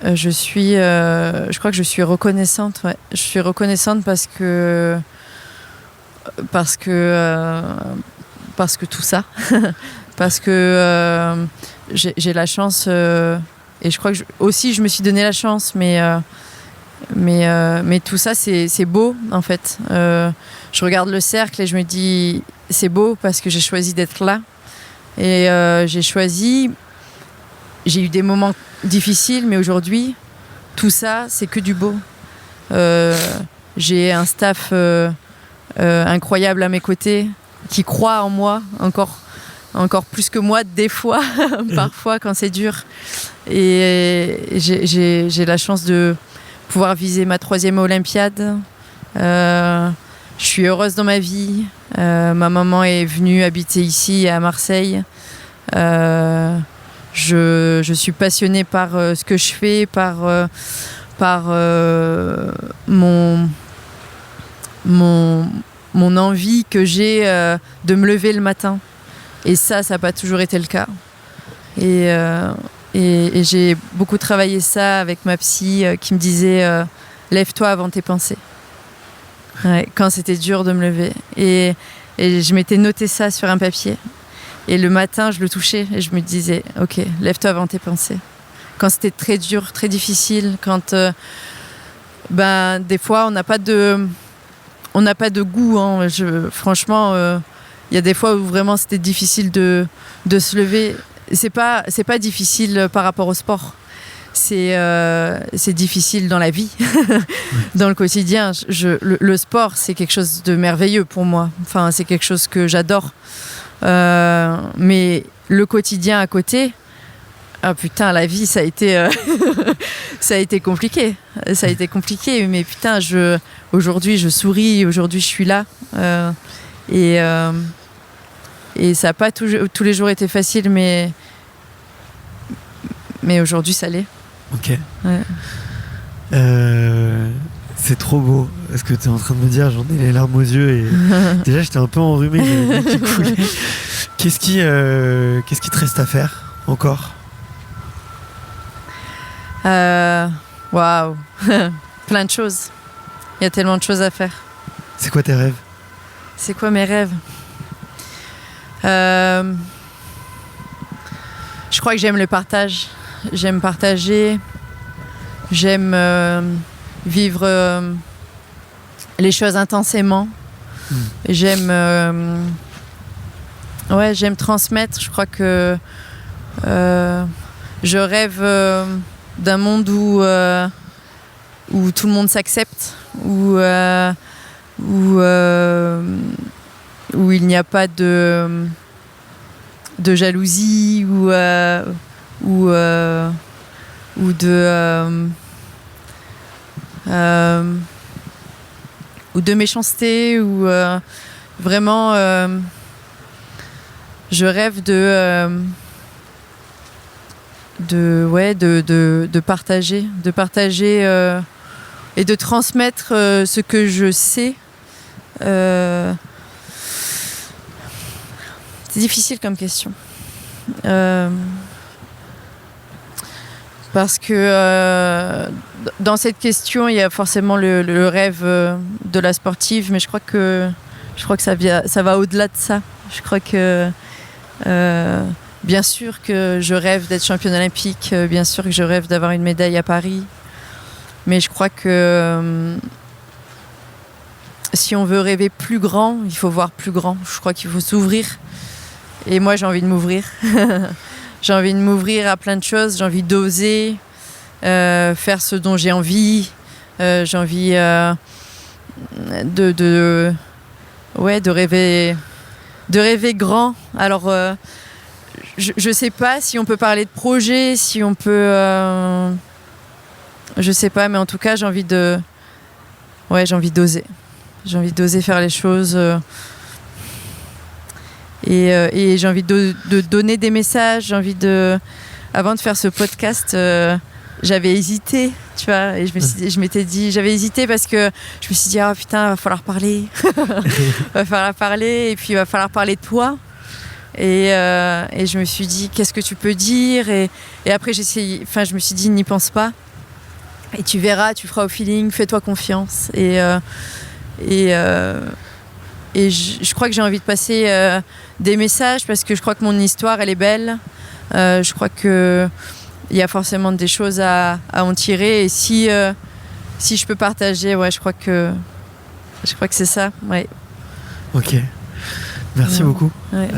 Je crois que je suis reconnaissante. Ouais. Je suis reconnaissante parce que tout ça, parce que j'ai la chance et je crois que aussi je me suis donné la chance, mais tout ça c'est beau en fait. Je regarde le cercle et je me dis c'est beau parce que j'ai choisi d'être là et j'ai eu des moments difficiles, mais aujourd'hui tout ça c'est que du beau. J'ai un staff incroyables à mes côtés, qui croient en moi encore plus que moi des fois, parfois quand c'est dur. Et j'ai la chance de pouvoir viser ma 3e Olympiade. Je suis heureuse dans ma vie. Ma maman est venue habiter ici à Marseille. Je suis passionnée par ce que je fais, par mon envie que j'ai de me lever le matin. Et ça n'a pas toujours été le cas. Et j'ai beaucoup travaillé ça avec ma psy qui me disait lève-toi avant tes pensées. Ouais, quand c'était dur de me lever. Et je m'étais noté ça sur un papier. Et le matin, je le touchais et je me disais ok, lève-toi avant tes pensées. Quand c'était très dur, très difficile, quand des fois on n'a pas de goût. Hein. Franchement, il y a des fois où vraiment c'était difficile de se lever. C'est pas difficile par rapport au sport. C'est difficile dans la vie, dans le quotidien. Le sport, c'est quelque chose de merveilleux pour moi. Enfin, c'est quelque chose que j'adore. Mais le quotidien à côté, ah putain, la vie, ça a été compliqué. Ça a été compliqué, mais putain, aujourd'hui, je souris. Aujourd'hui, je suis là. Et ça n'a pas tous les jours été facile, mais aujourd'hui, ça l'est. Ok. Ouais. C'est trop beau ce que tu es en train de me dire, j'en ai les larmes aux yeux et déjà j'étais un peu enrhumé, j'avais le nez qui coulait. Qu'est-ce qui te reste à faire encore? Waouh. Plein de choses. Il y a tellement de choses à faire. C'est quoi tes rêves? C'est quoi mes rêves? Je crois que j'aime le partage. J'aime partager. J'aime vivre les choses intensément. J'aime transmettre. Je crois que je rêve d'un monde où tout le monde s'accepte, où il n'y a pas de jalousie ou de méchanceté, ou vraiment je rêve de partager et de transmettre ce que je sais. C'est difficile comme question. Parce que dans cette question, il y a forcément le rêve de la sportive, mais je crois que ça va au-delà de ça. Je crois que bien sûr que je rêve d'être championne olympique, bien sûr que je rêve d'avoir une médaille à Paris, mais je crois que si on veut rêver plus grand, il faut voir plus grand. Je crois qu'il faut s'ouvrir. Et moi, j'ai envie de m'ouvrir. J'ai envie de m'ouvrir à plein de choses. J'ai envie d'oser faire ce dont j'ai envie. J'ai envie de rêver grand. Alors, je sais pas si on peut parler de projet, si on peut... je sais pas, mais en tout cas, j'ai envie d'oser. J'ai envie d'oser faire les choses. Et j'ai envie de donner des messages. J'ai envie avant de faire ce podcast, j'avais hésité, tu vois, et je m'étais dit, j'avais hésité parce que je me suis dit, ah putain, va falloir parler. Va falloir parler, et puis il va falloir parler de toi. Et je me suis dit, qu'est-ce que tu peux dire? Et après, je me suis dit, n'y pense pas. Et tu verras, tu feras au feeling, fais-toi confiance. Et je crois que j'ai envie de passer des messages, parce que je crois que mon histoire, elle est belle. Je crois qu'il y a forcément des choses à en tirer. Et si je peux partager, ouais, je crois que c'est ça. Ouais. Ok. Merci beaucoup. Ouais.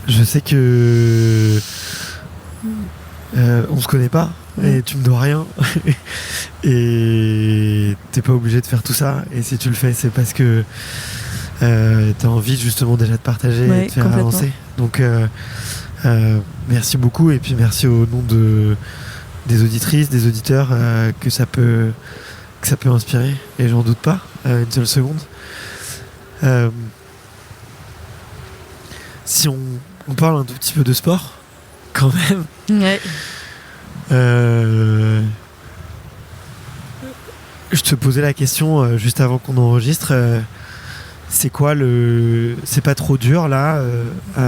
Je sais que on se connaît pas et tu me dois rien et t'es pas obligé de faire tout ça, et si tu le fais c'est parce que t'as envie justement déjà de partager et de faire avancer. Donc merci beaucoup, et puis merci au nom des auditrices, des auditeurs que ça peut inspirer, et j'en doute pas une seule seconde. Si on parle un tout petit peu de sport quand même. Ouais. Je te posais la question juste avant qu'on enregistre. C'est quoi c'est pas trop dur là, on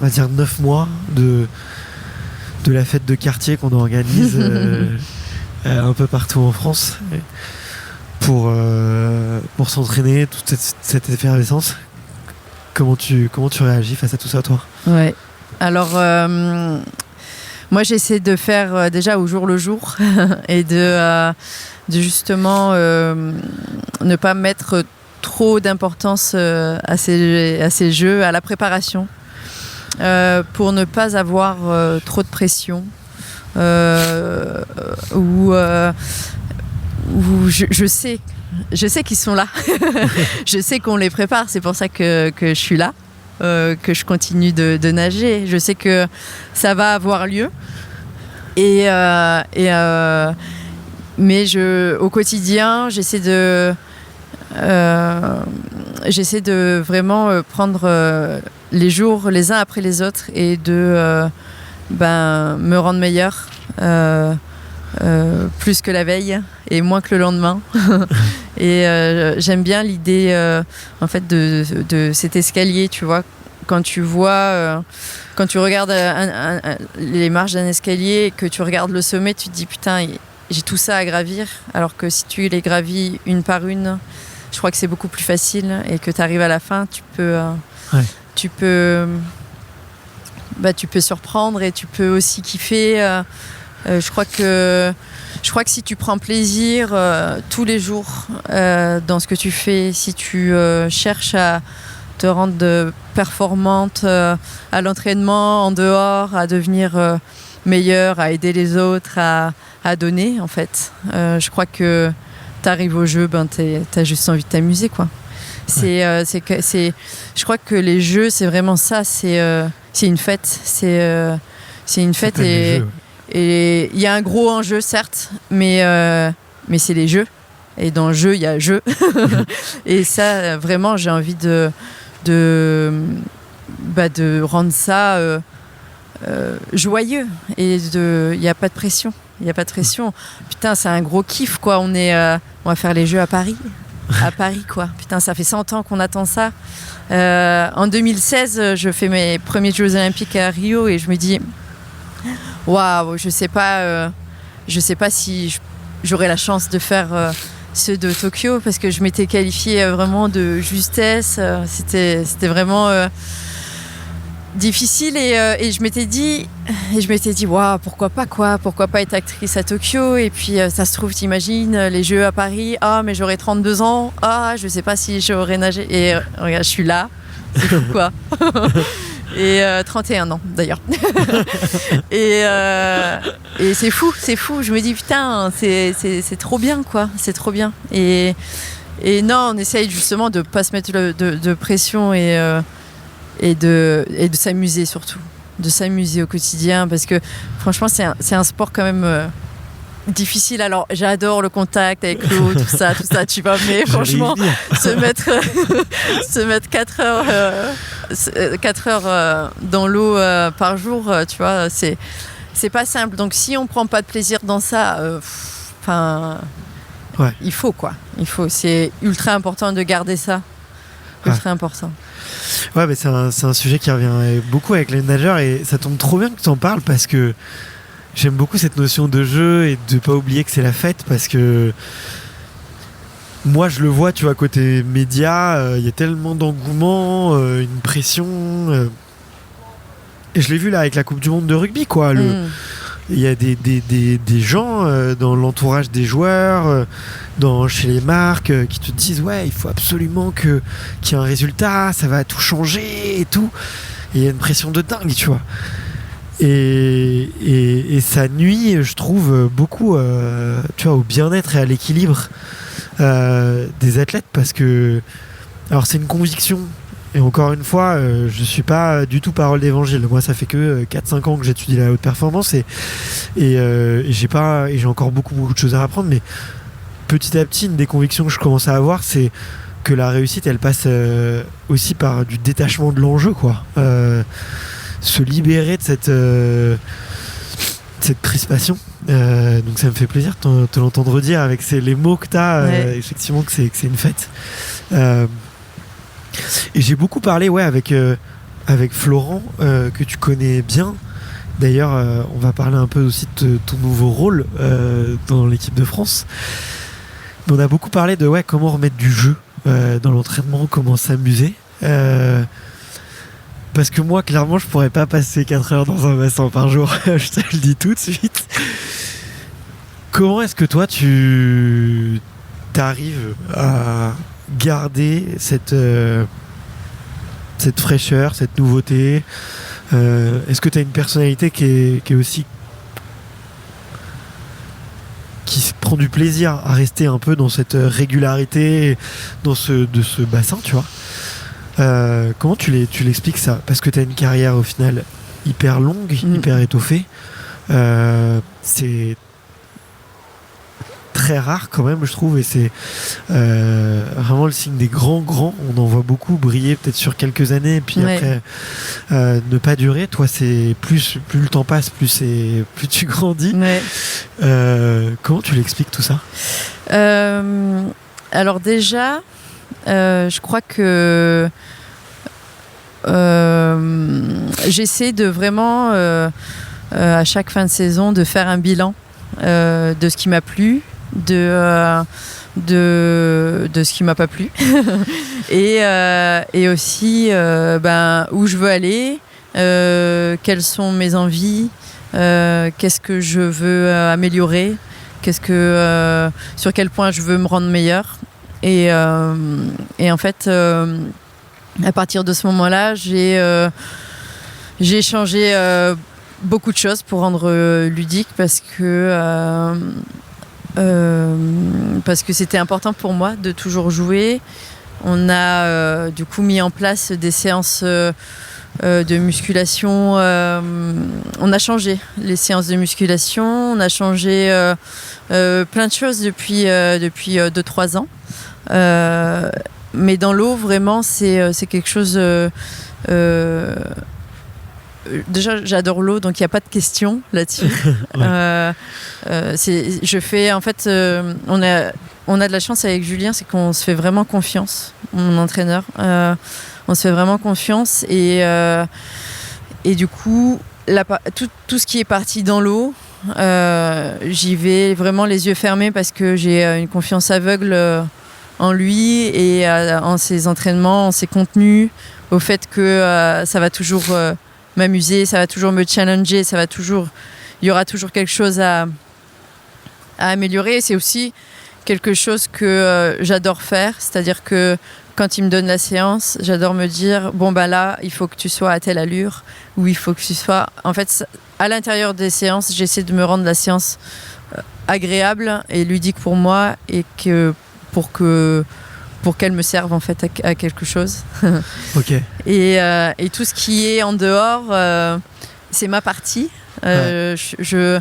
va dire 9 mois de la fête de quartier qu'on organise un peu partout en France pour s'entraîner, toute cette effervescence. Comment tu réagis face à tout ça, toi? Ouais. Alors, moi, j'essaie de faire déjà au jour le jour et de justement ne pas mettre trop d'importance à ces jeux, à la préparation, pour ne pas avoir trop de pression, où je sais qu'ils sont là. Je sais qu'on les prépare, c'est pour ça que je suis là, que je continue de nager. Je sais que ça va avoir lieu. Mais au quotidien, j'essaie de vraiment prendre les jours les uns après les autres et de me rendre meilleure. Plus que la veille et moins que le lendemain. Et j'aime bien l'idée en fait de cet escalier, tu vois. Quand tu vois, quand tu regardes les marches d'un escalier et que tu regardes le sommet, tu te dis putain, j'ai tout ça à gravir. Alors que si tu les gravis une par une, je crois que c'est beaucoup plus facile, et que tu arrives à la fin, tu peux surprendre, et tu peux aussi kiffer. Je crois que si tu prends plaisir tous les jours dans ce que tu fais, si tu cherches à te rendre performante à l'entraînement, en dehors, à devenir meilleure, à aider les autres, à donner, en fait, je crois que t'arrives au jeu, t'as juste envie de t'amuser, quoi. Ouais. Je crois que les jeux, c'est vraiment ça. C'est une fête. C'est une fête, et il y a un gros enjeu, certes, mais c'est les jeux. Et dans le jeu, il y a jeu. Et ça, vraiment, j'ai envie de rendre ça joyeux. Et il n'y a pas de pression. Il n'y a pas de pression. Putain, c'est un gros kiff, quoi. On va faire les jeux à Paris. À Paris, quoi. Putain, ça fait 100 ans qu'on attend ça. En 2016, je fais mes premiers Jeux Olympiques à Rio, et je me dis... Waouh, je sais pas si j'aurais la chance de faire ceux de Tokyo, parce que je m'étais qualifiée vraiment de justesse. C'était vraiment difficile, et je m'étais dit waouh, pourquoi pas être actrice à Tokyo, et puis ça se trouve, t'imagines les Jeux à Paris, mais j'aurais 32 ans, je sais pas si j'aurais nagé, et regarde, je suis là, c'est fou, quoi. Et 31 ans d'ailleurs. et c'est fou. Je me dis putain, c'est trop bien, quoi. C'est trop bien. Et non, on essaye justement de pas se mettre de pression, et de s'amuser, surtout. De s'amuser au quotidien, parce que franchement, c'est un sport quand même difficile. Alors j'adore le contact avec l'eau, tout ça, tu vois, mais franchement, se mettre 4 heures dans l'eau par jour, tu vois, c'est pas simple. Donc si on prend pas de plaisir dans ça, ouais. Il faut, c'est ultra important de garder ça. Ultra important. Ouais, mais c'est un sujet qui revient beaucoup avec les nageurs, et ça tombe trop bien que tu en parles, parce que j'aime beaucoup cette notion de jeu, et de pas oublier que c'est la fête, parce que moi je le vois, tu vois, côté média, il y a tellement d'engouement, une pression, et je l'ai vu là avec la Coupe du Monde de rugby, quoi. Il y a des gens dans l'entourage des joueurs, chez les marques, qui te disent ouais, il faut absolument qu'il y ait un résultat, ça va tout changer et tout, et il y a une pression de dingue, tu vois. Et ça nuit, je trouve, beaucoup tu vois, au bien-être et à l'équilibre des athlètes, parce que alors c'est une conviction, et encore une fois je suis pas du tout parole d'évangile. Moi ça fait que 4-5 ans que j'étudie la haute performance et j'ai encore beaucoup de choses à apprendre, mais petit à petit une des convictions que je commence à avoir, c'est que la réussite elle passe aussi par du détachement de l'enjeu, quoi. Se libérer de cette crispation. Donc ça me fait plaisir de te l'entendre dire avec les mots que tu as, effectivement, que c'est une fête. Et j'ai beaucoup parlé avec Florent, que tu connais bien. D'ailleurs, on va parler un peu aussi de ton nouveau rôle dans l'équipe de France. Mais on a beaucoup parlé de comment remettre du jeu dans l'entraînement, comment s'amuser. Parce que moi, clairement, je pourrais pas passer 4 heures dans un bassin par jour. Je te le dis tout de suite. Comment est-ce que toi, tu arrives à garder cette fraîcheur, cette nouveauté? Est-ce que tu as une personnalité qui est aussi... qui prend du plaisir à rester un peu dans cette régularité de ce bassin, tu vois? Comment tu l'expliques ça? Parce que tu as une carrière au final hyper longue, hyper étoffée. C'est très rare quand même, je trouve, et c'est vraiment le signe des grands. On en voit beaucoup briller peut-être sur quelques années, et puis après ne pas durer. Toi, c'est plus le temps passe, plus tu grandis. Comment tu l'expliques tout ça? Alors déjà, je crois que j'essaie de vraiment à chaque fin de saison de faire un bilan de ce qui m'a plu, de ce qui m'a pas plu et aussi où je veux aller, quelles sont mes envies, qu'est-ce que je veux améliorer, sur quel point je veux me rendre meilleur. Et en fait, à partir de ce moment-là, j'ai changé beaucoup de choses pour rendre ludique, parce que c'était important pour moi de toujours jouer. On a du coup mis en place des séances de musculation. On a changé les séances de musculation, on a changé plein de choses depuis 2-3 ans. Mais dans l'eau, vraiment, c'est quelque chose... déjà, j'adore l'eau, donc il n'y a pas de question là-dessus. Je fais, en fait, on a de la chance avec Julien, c'est qu'on se fait vraiment confiance, mon entraîneur. On se fait vraiment confiance, et du coup, tout ce qui est parti dans l'eau, j'y vais vraiment les yeux fermés, parce que j'ai une confiance aveugle en lui et en ses entraînements, en ses contenus, au fait que ça va toujours m'amuser, ça va toujours me challenger, il y aura toujours quelque chose à améliorer. C'est aussi quelque chose que j'adore faire, c'est-à-dire que quand il me donne la séance, j'adore me dire là, il faut que tu sois à telle allure, ou il faut que tu sois... En fait, à l'intérieur des séances, j'essaie de me rendre la séance agréable et ludique pour moi, et pour qu'elle me serve en fait à quelque chose. Ok. Et tout ce qui est en dehors, c'est ma partie. Déjà, je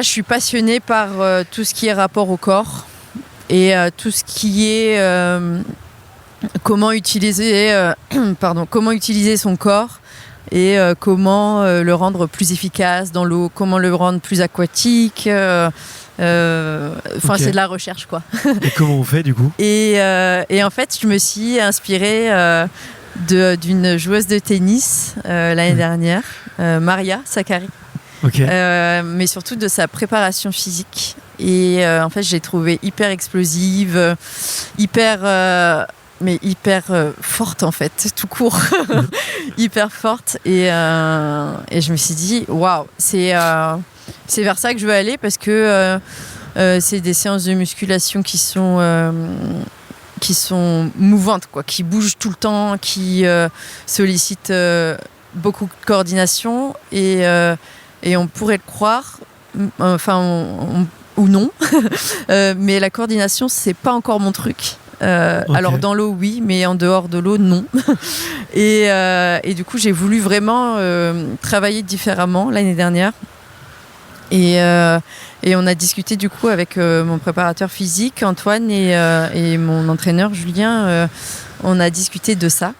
suis passionnée par tout ce qui est rapport au corps, et tout ce qui est comment utiliser son corps, et comment le rendre plus efficace dans l'eau, comment le rendre plus aquatique. Okay. C'est de la recherche, quoi. Et comment on fait, du coup? Et en fait, je me suis inspirée d'une joueuse de tennis l'année dernière, Maria Sakkari. Okay. Mais surtout de sa préparation physique. Et en fait, je l'ai trouvée hyper explosive, hyper forte, en fait, tout court. Hyper forte. Et je me suis dit, waouh, c'est vers ça que je veux aller, parce que c'est des séances de musculation qui sont mouvantes, quoi, qui bougent tout le temps, qui sollicitent beaucoup de coordination et on pourrait le croire, ou non, mais la coordination, c'est pas encore mon truc. Okay. Alors dans l'eau, oui, mais en dehors de l'eau, non. et du coup, j'ai voulu vraiment travailler différemment l'année dernière. Et on a discuté du coup avec mon préparateur physique, Antoine, et mon entraîneur, Julien. On a discuté de ça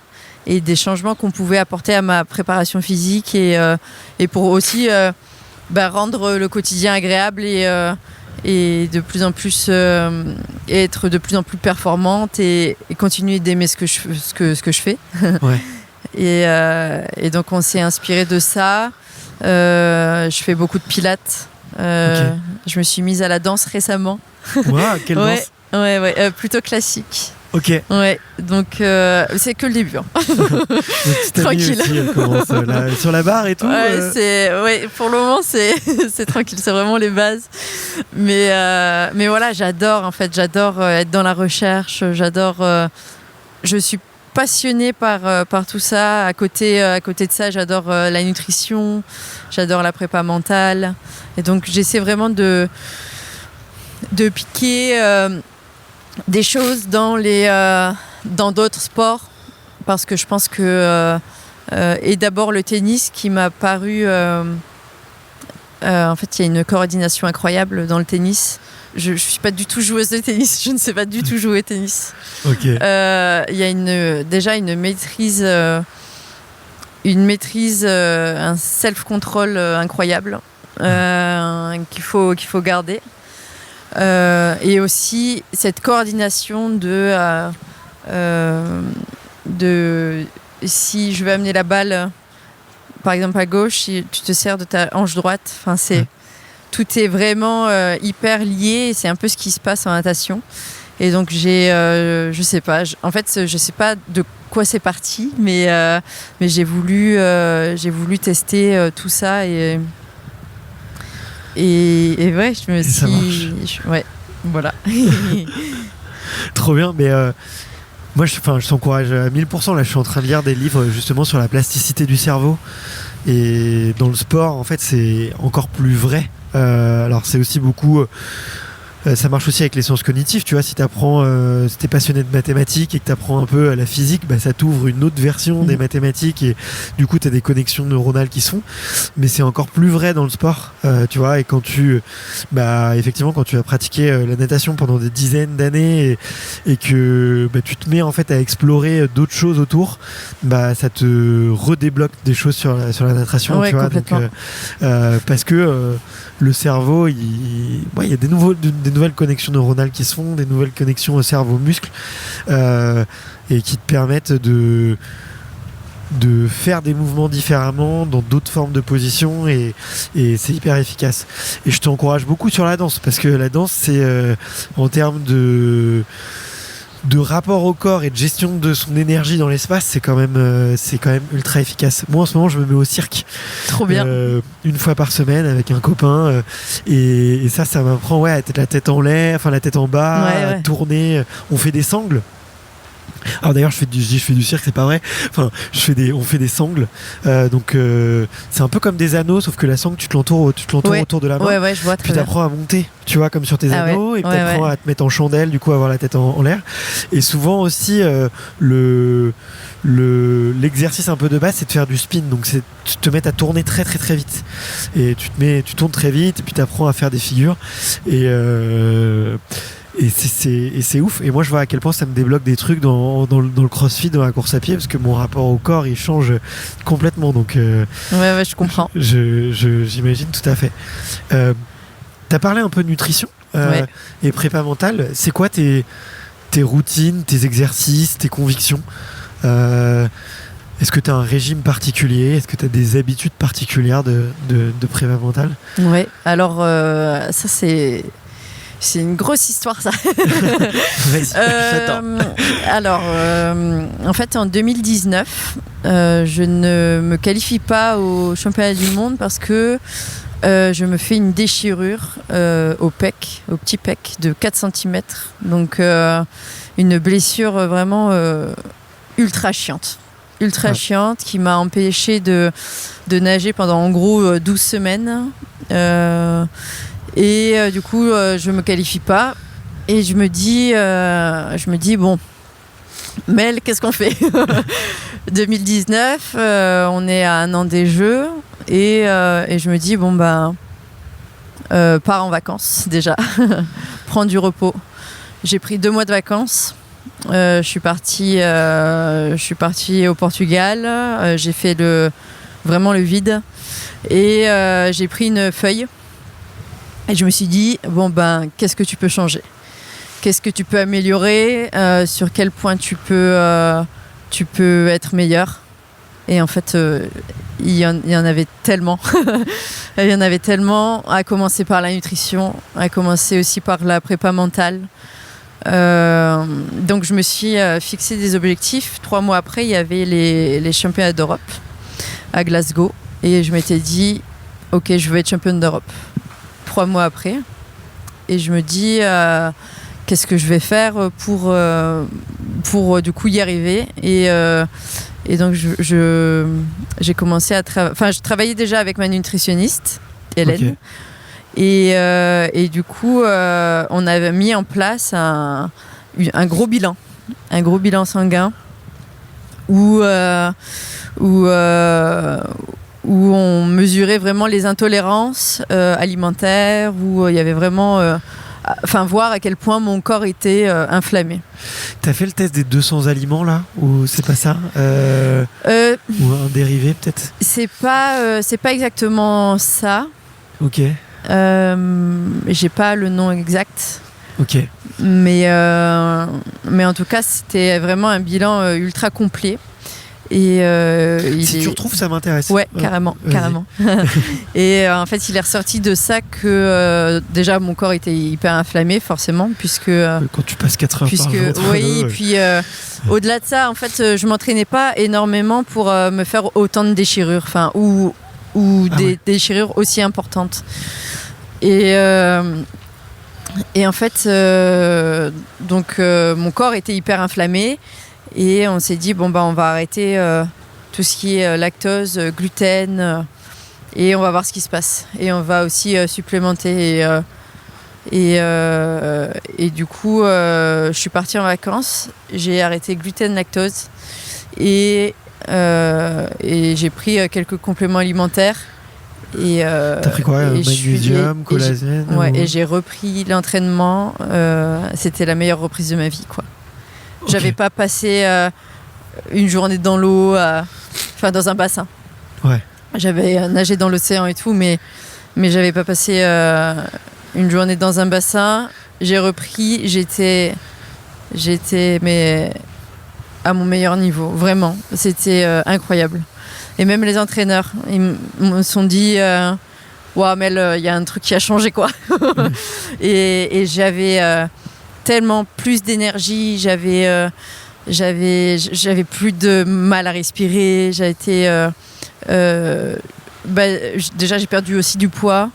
et des changements qu'on pouvait apporter à ma préparation physique et pour aussi rendre le quotidien agréable et de plus en plus être de plus en plus performante et continuer d'aimer ce que je fais. Ouais. Et donc on s'est inspiré de ça. Je fais beaucoup de pilates. Okay. Je me suis mise à la danse récemment. Wow, quelle danse? Ouais, plutôt classique. Ok. Ouais, donc c'est que le début. Hein. Tranquille. Aussi, elle commence sur la barre et tout. Pour le moment c'est tranquille, c'est vraiment les bases. Mais voilà, j'adore être dans la recherche. Je suis passionnée par tout ça. À côté de ça, j'adore la nutrition, j'adore la prépa mentale. Et donc j'essaie vraiment de piquer des choses dans d'autres sports, parce que je pense que et d'abord le tennis qui m'a paru en fait il y a une coordination incroyable dans le tennis. Je suis pas du tout joueuse de tennis, je ne sais pas du tout jouer au tennis. Ok. Il y a déjà une maîtrise, un self-control incroyable qu'il faut garder. Et aussi cette coordination de si je veux amener la balle par exemple à gauche, tu te sers de ta hanche droite. Enfin, tout est vraiment hyper lié et c'est un peu ce qui se passe en natation. Et donc je sais pas de quoi c'est parti, mais j'ai voulu tester tout ça et ouais, je me suis... Ouais, voilà. Trop bien, mais moi je t'encourage à 1000%. Là, je suis en train de lire des livres justement sur la plasticité du cerveau. Et dans le sport, en fait, c'est encore plus vrai. Alors, c'est aussi beaucoup... ça marche aussi avec les sciences cognitives, tu vois, si t'es passionné de mathématiques et que t'apprends un peu la physique, ça t'ouvre une autre version des mathématiques et du coup t'as des connexions neuronales qui sont, mais c'est encore plus vrai dans le sport, tu vois, et quand effectivement quand tu as pratiqué la natation pendant des dizaines d'années et que tu te mets en fait à explorer d'autres choses autour, ça te redébloque des choses sur la natation, ouais, tu vois, donc, parce que le cerveau, il y a des nouvelles connexions neuronales qui se font, des nouvelles connexions cerveau-muscle et qui te permettent de faire des mouvements différemment dans d'autres formes de positions et c'est hyper efficace. Et je t'encourage beaucoup sur la danse, parce que la danse, c'est en termes de rapport au corps et de gestion de son énergie dans l'espace, c'est quand même ultra efficace. Moi en ce moment je me mets au cirque. Trop bien. Une fois par semaine avec un copain et ça m'apprend à être la tête en l'air, enfin la tête en bas, à tourner. On fait des sangles. Alors d'ailleurs je fais du cirque, c'est pas vrai. Enfin on fait des sangles. Donc c'est un peu comme des anneaux, sauf que la sangle tu te l'entoures autour de la main. Ouais, je vois. Puis t'apprends à monter, tu vois, comme sur tes anneaux, et puis t'apprends à te mettre en chandelle, du coup à avoir la tête en l'air. Et souvent aussi l'exercice un peu de base, c'est de faire du spin. Donc c'est te mettre à tourner très très très vite. Et tu tournes très vite, et puis t'apprends à faire des figures. Et c'est ouf. Et moi je vois à quel point ça me débloque des trucs dans le crossfit, dans la course à pied, parce que mon rapport au corps il change complètement. Donc ouais, je comprends. J'imagine tout à fait. T'as parlé un peu de nutrition et prépa mentale. C'est quoi tes routines, tes exercices, tes convictions? Est-ce que tu as un régime particulier? Est-ce que tu as des habitudes particulières de prépa mentale? Ouais, alors ça c'est une grosse histoire, ça. Alors, en fait, en 2019, je ne me qualifie pas au championnat du monde parce que Je me fais une déchirure au petit pec de 4 cm. Donc une blessure vraiment ultra chiante. Chiante qui m'a empêchée de nager pendant en gros 12 semaines. Du coup, je me qualifie pas. Et je me dis bon, Mel, qu'est-ce qu'on fait 2019, on est à 1 an des Jeux. Et je me dis, bon, pars en vacances déjà, prends du repos. J'ai pris 2 mois de vacances. Je suis partie au Portugal. J'ai fait vraiment le vide. Et j'ai pris une feuille. Et je me suis dit, bon, qu'est-ce que tu peux changer ? Qu'est-ce que tu peux améliorer ? Sur quel point tu peux être meilleur ? Et en fait, il y en avait tellement. Il y en avait tellement, à commencer par la nutrition, à commencer aussi par la prépa mentale. Donc je me suis fixé des objectifs. 3 mois après, il y avait les championnats d'Europe à Glasgow. Et je m'étais dit, ok, je veux être championne d'Europe. 3 mois après. Et je me dis, qu'est-ce que je vais faire pour du coup y arriver. Et donc j'ai commencé à je travaillais déjà avec ma nutritionniste Hélène. Okay. Et du coup on avait mis en place un gros bilan sanguin où on mesurait vraiment les intolérances alimentaires, où il y avait vraiment voir à quel point mon corps était inflammé. T'as fait le test des 200 aliments là, ou c'est pas ça ou un dérivé peut-être? C'est pas exactement ça. Ok. J'ai pas le nom exact. Ok. Mais en tout cas, c'était vraiment un bilan ultra complet. Et si tu retrouves, ça m'intéresse. Ouais, carrément. Et en fait, il est ressorti de ça que déjà mon corps était hyper inflammé, forcément, puisque quand tu passes 4 heures par jour. Oui, puis au-delà de ça, en fait, je m'entraînais pas énormément pour me faire autant de déchirures, ou des déchirures aussi importantes. Et en fait, mon corps était hyper inflammé. Et on s'est dit, on va arrêter tout ce qui est lactose, gluten, et on va voir ce qui se passe. Et on va aussi supplémenter. Et du coup, je suis partie en vacances, j'ai arrêté gluten, lactose, et j'ai pris quelques compléments alimentaires. T'as pris quoi? Magnésium, collagène? Et j'ai repris l'entraînement. C'était la meilleure reprise de ma vie, quoi. Okay. J'avais pas passé une journée dans l'eau, dans un bassin. Ouais. J'avais nagé dans l'océan et tout, mais j'avais pas passé une journée dans un bassin. J'ai repris, j'étais à mon meilleur niveau, vraiment. C'était incroyable. Et même les entraîneurs, ils me sont dit wow, Mel, il y a un truc qui a changé, quoi. Et j'avais tellement plus d'énergie, j'avais plus de mal à respirer, déjà j'ai perdu aussi du poids,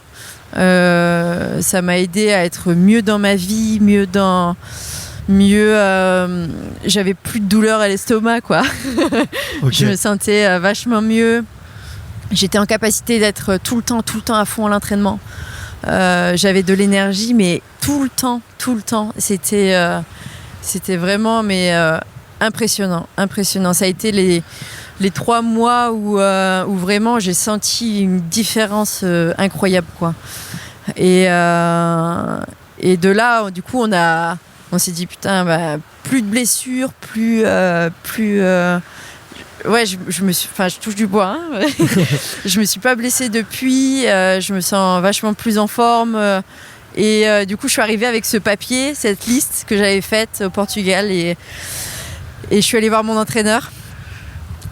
ça m'a aidé à être mieux dans ma vie, j'avais plus de douleur à l'estomac, quoi. Okay. Je me sentais vachement mieux, j'étais en capacité d'être tout le temps à fond à l'entraînement. J'avais de l'énergie, mais tout le temps. C'était vraiment impressionnant. Ça a été les 3 mois où vraiment j'ai senti une différence incroyable, quoi. Et de là, du coup, on s'est dit putain, plus de blessures, plus ouais, je touche du bois, hein. Je me suis pas blessée depuis, je me sens vachement plus en forme, et du coup je suis arrivée avec ce papier, cette liste que j'avais faite au Portugal, et je suis allée voir mon entraîneur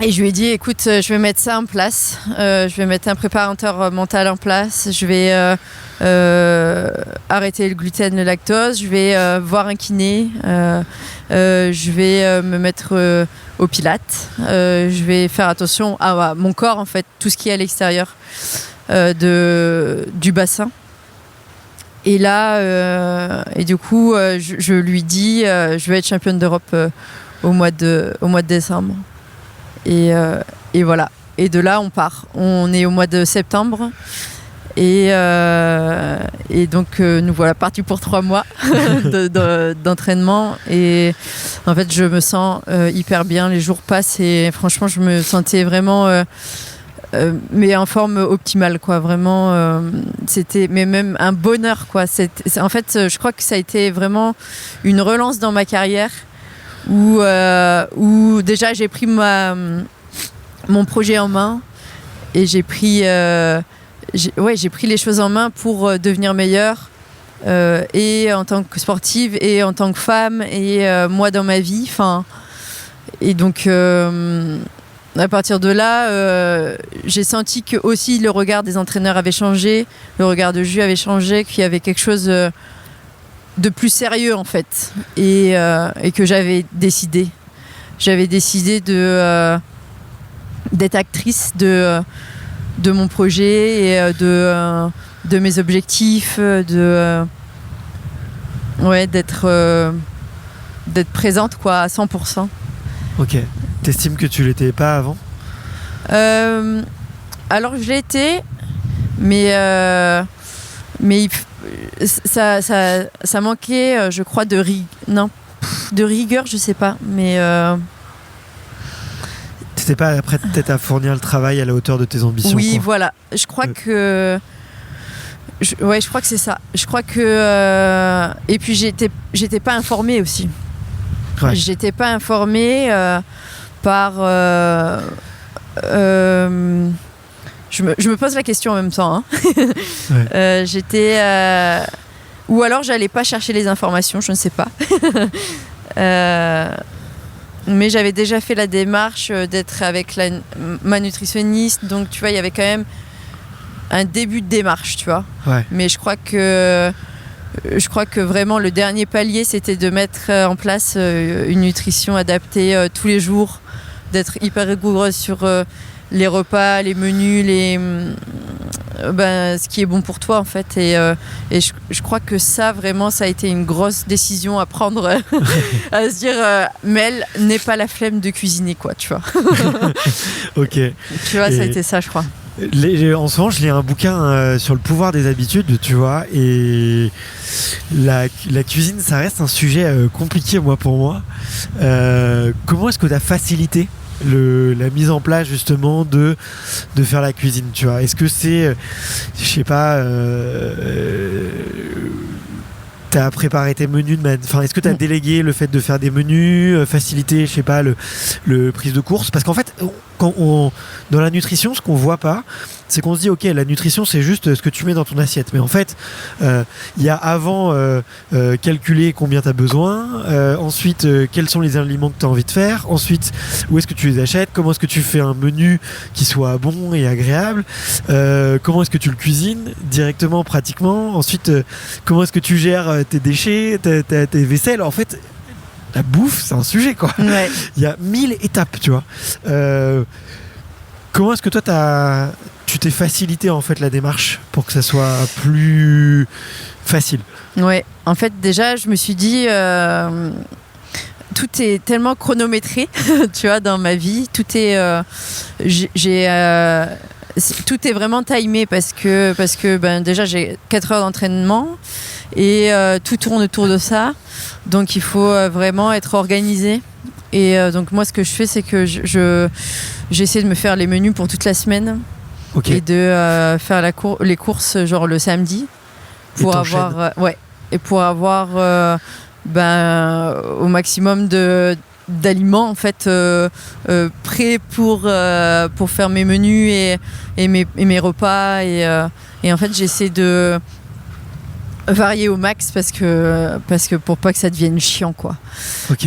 Et je lui ai dit, écoute, je vais mettre ça en place. Je vais mettre un préparateur mental en place. Je vais arrêter le gluten, le lactose. Je vais voir un kiné. Je vais me mettre au pilates. Je vais faire attention à mon corps, en fait, tout ce qui est à l'extérieur du bassin. Et là, et du coup, je lui dis, je vais être championne d'Europe au mois de décembre. Et voilà. Et de là, on part. On est au mois de septembre. Et donc, nous voilà partis pour 3 mois d'entraînement. Et en fait, je me sens hyper bien. Les jours passent et franchement, je me sentais vraiment... mais en forme optimale, quoi. Vraiment, c'était mais même un bonheur, quoi. En fait, je crois que ça a été vraiment une relance dans ma carrière où déjà j'ai pris mon projet en main et j'ai pris les choses en main pour devenir meilleure et en tant que sportive et en tant que femme et moi dans ma vie. Et donc à partir de là, j'ai senti que aussi le regard des entraîneurs avait changé, le regard de Ju avait changé, qu'il y avait quelque chose de plus sérieux en fait, et que j'avais décidé. J'avais décidé d'être actrice de mon projet et de mes objectifs, d'être présente, quoi, à 100%. Ok. T'estimes que tu l'étais pas avant ? Alors je l'ai été, mais ça manquait, je crois, de rigueur, je sais pas, mais t'étais pas prête peut-être à fournir le travail à la hauteur de tes ambitions. Oui, quoi. voilà. Je crois que je crois que c'est ça. Je crois que et puis j'étais pas informée aussi. Ouais. J'étais pas informée par je me pose la question en même temps, hein. Ouais. J'étais ou alors j'allais pas chercher les informations, je ne sais pas. Mais j'avais déjà fait la démarche d'être avec ma nutritionniste, donc tu vois, il y avait quand même un début de démarche, tu vois. Ouais. Mais je crois que vraiment le dernier palier, c'était de mettre en place une nutrition adaptée tous les jours, d'être hyper rigoureuse sur les repas, les menus, ce qui est bon pour toi en fait. Et je crois que ça, vraiment, ça a été une grosse décision à prendre, à se dire, Mel, n'aie pas la flemme de cuisiner, quoi, tu vois. Ok. Tu vois, ça a été ça, je crois. En ce moment, je lis un bouquin sur le pouvoir des habitudes, tu vois, et la cuisine, ça reste un sujet compliqué, pour moi. Comment est-ce que tu as facilité la mise en place justement de faire la cuisine, tu vois? Est-ce que c'est, je sais pas, t'as préparé tes menus est-ce que t'as délégué le fait de faire des menus, faciliter, je sais pas, le prise de course? Parce qu'en fait, dans la nutrition, ce qu'on voit pas, c'est qu'on se dit, ok, la nutrition, c'est juste ce que tu mets dans ton assiette. Mais en fait, il y a avant calculer combien tu as besoin, ensuite, quels sont les aliments que tu as envie de faire, ensuite, où est-ce que tu les achètes, comment est-ce que tu fais un menu qui soit bon et agréable, comment est-ce que tu le cuisines directement, pratiquement, ensuite, comment est-ce que tu gères tes déchets, tes vaisselles. En fait, la bouffe, c'est un sujet, quoi. Ouais. Il y a 1000 étapes, tu vois. Comment est-ce que toi, tu t'es facilité en fait la démarche pour que ça soit plus facile? Ouais, en fait, déjà, je me suis dit, tout est tellement chronométré, tu vois, dans ma vie. Tout est, tout est vraiment timé parce que déjà, j'ai 4 heures d'entraînement et tout tourne autour de ça. Donc, il faut vraiment être organisé. Et donc, moi, ce que je fais, c'est que j'essaie de me faire les menus pour toute la semaine. Okay. Et de faire les courses genre le samedi pour avoir au maximum d'aliments en fait prêts pour faire mes menus et mes repas et en fait j'essaie de varier au max parce que pour pas que ça devienne chiant, quoi. Ok.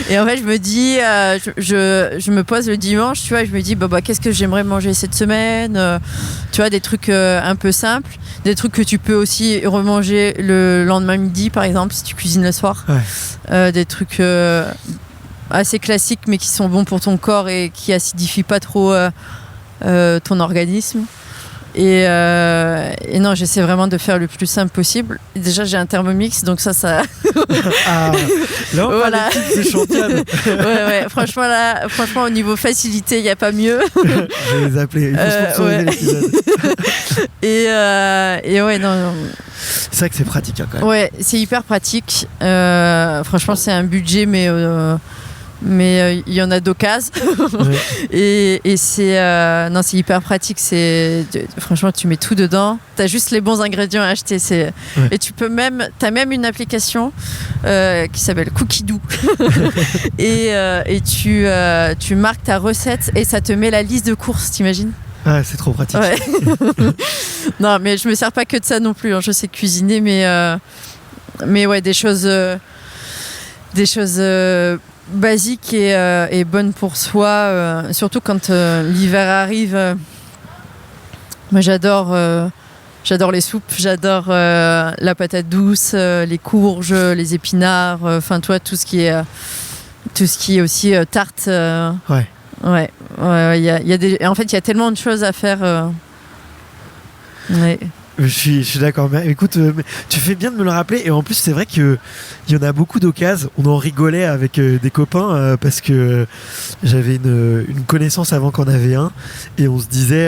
Et en fait, je me dis, je me pose le dimanche, tu vois, et je me dis, bah, qu'est-ce que j'aimerais manger cette semaine, tu vois, des trucs un peu simples, des trucs que tu peux aussi remanger le lendemain midi, par exemple, si tu cuisines le soir. Ouais. Des trucs assez classiques, mais qui sont bons pour ton corps et qui acidifient pas trop ton organisme. Et non, j'essaie vraiment de faire le plus simple possible. Et déjà, j'ai un Thermomix, donc ça. Ah, là, on voilà. parle de chantiane. ouais. Franchement, au niveau facilité, il n'y a pas mieux. Je vais les appeler. Il faut sponsoriser l'épisode. Et ouais, non. C'est vrai que c'est pratique, hein, quand même. Ouais, c'est hyper pratique. Franchement, c'est un budget, mais il y en a d'occasion. Ouais. et c'est non, c'est hyper pratique. Franchement, tu mets tout dedans, t'as juste les bons ingrédients à acheter. Ouais. Et t'as même une application qui s'appelle Cookidoo. et tu marques ta recette et ça te met la liste de courses, t'imagines? Ah, c'est trop pratique. Ouais. Non, mais je me sers pas que de ça non plus, hein. Je sais cuisiner, mais ouais, des choses basiques et bonnes pour soi, surtout quand l'hiver arrive. Moi, j'adore les soupes, j'adore la patate douce, les courges, les épinards, enfin toi, tout ce qui est aussi tarte. Ouais. Ouais, il y a en fait, il y a tellement de choses à faire. Ouais. Je suis d'accord. Mais écoute, tu fais bien de me le rappeler. Et en plus, c'est vrai qu'il y en a beaucoup d'occasions. On en rigolait avec des copains parce que j'avais une connaissance avant qu'on avait un. Et on se disait,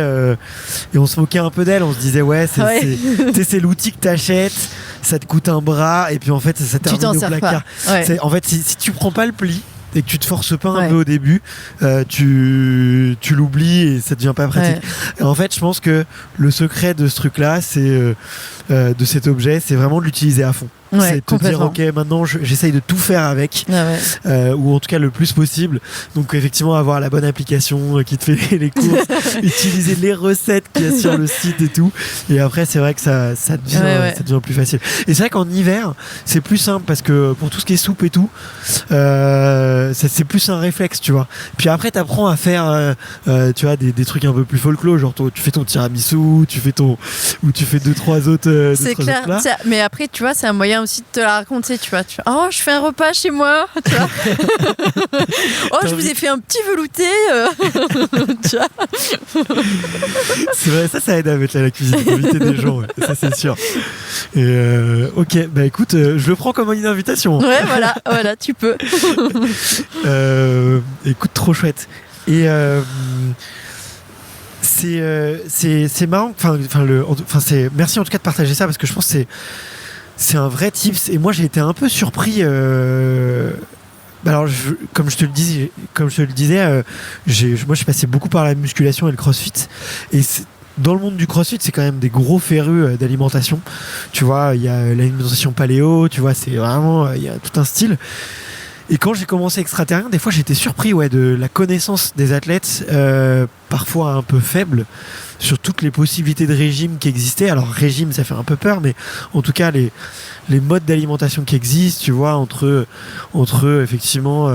et on se moquait un peu d'elle. On se disait, ouais, c'est l'outil que t'achètes, ça te coûte un bras. Et puis en fait, ça termine au placard. Ouais. En fait, si tu prends pas le pli et que tu te forces pas un peu au début, tu l'oublies et ça devient pas pratique. Ouais. Et en fait, je pense que le secret de ce truc-là, c'est de cet objet, c'est vraiment de l'utiliser à fond. Ouais, c'est de te dire, ok, maintenant j'essaye de tout faire avec, ou en tout cas le plus possible. Donc effectivement, avoir la bonne application qui te fait les courses, utiliser les recettes qu'il y a sur le site et tout. Et après, c'est vrai que ça devient plus facile. Et c'est vrai qu'en hiver, c'est plus simple parce que pour tout ce qui est soupe et tout, c'est plus un réflexe, tu vois. Puis après, t'apprends à faire, tu vois, des trucs un peu plus folklore, genre tu fais ton tiramisu, tu fais 2-3 autres. C'est clair. Mais après, tu vois, c'est un moyen aussi de te la raconter, tu vois. Oh, je fais un repas chez moi, tu vois. Oh, je vous ai fait un petit velouté, tu vois. C'est vrai, ça aide à mettre la cuisine, inviter des gens, ouais. Ça c'est sûr. Et ok, bah écoute, je le prends comme une invitation. Ouais, voilà, tu peux. Écoute, trop chouette. Et c'est marrant. Merci en tout cas de partager ça parce que je pense que c'est un vrai tips. Et moi, j'ai été un peu surpris. Alors, comme je te le disais, moi, je suis passé beaucoup par la musculation et le CrossFit. Et dans le monde du CrossFit, c'est quand même des gros férus d'alimentation. Tu vois, il y a l'alimentation paléo. Tu vois, c'est vraiment, il y a tout un style. Et quand j'ai commencé extraterrien, des fois j'étais surpris de la connaissance des athlètes, parfois un peu faible, sur toutes les possibilités de régime qui existaient. Alors régime, ça fait un peu peur, mais en tout cas les modes d'alimentation qui existent, tu vois, entre effectivement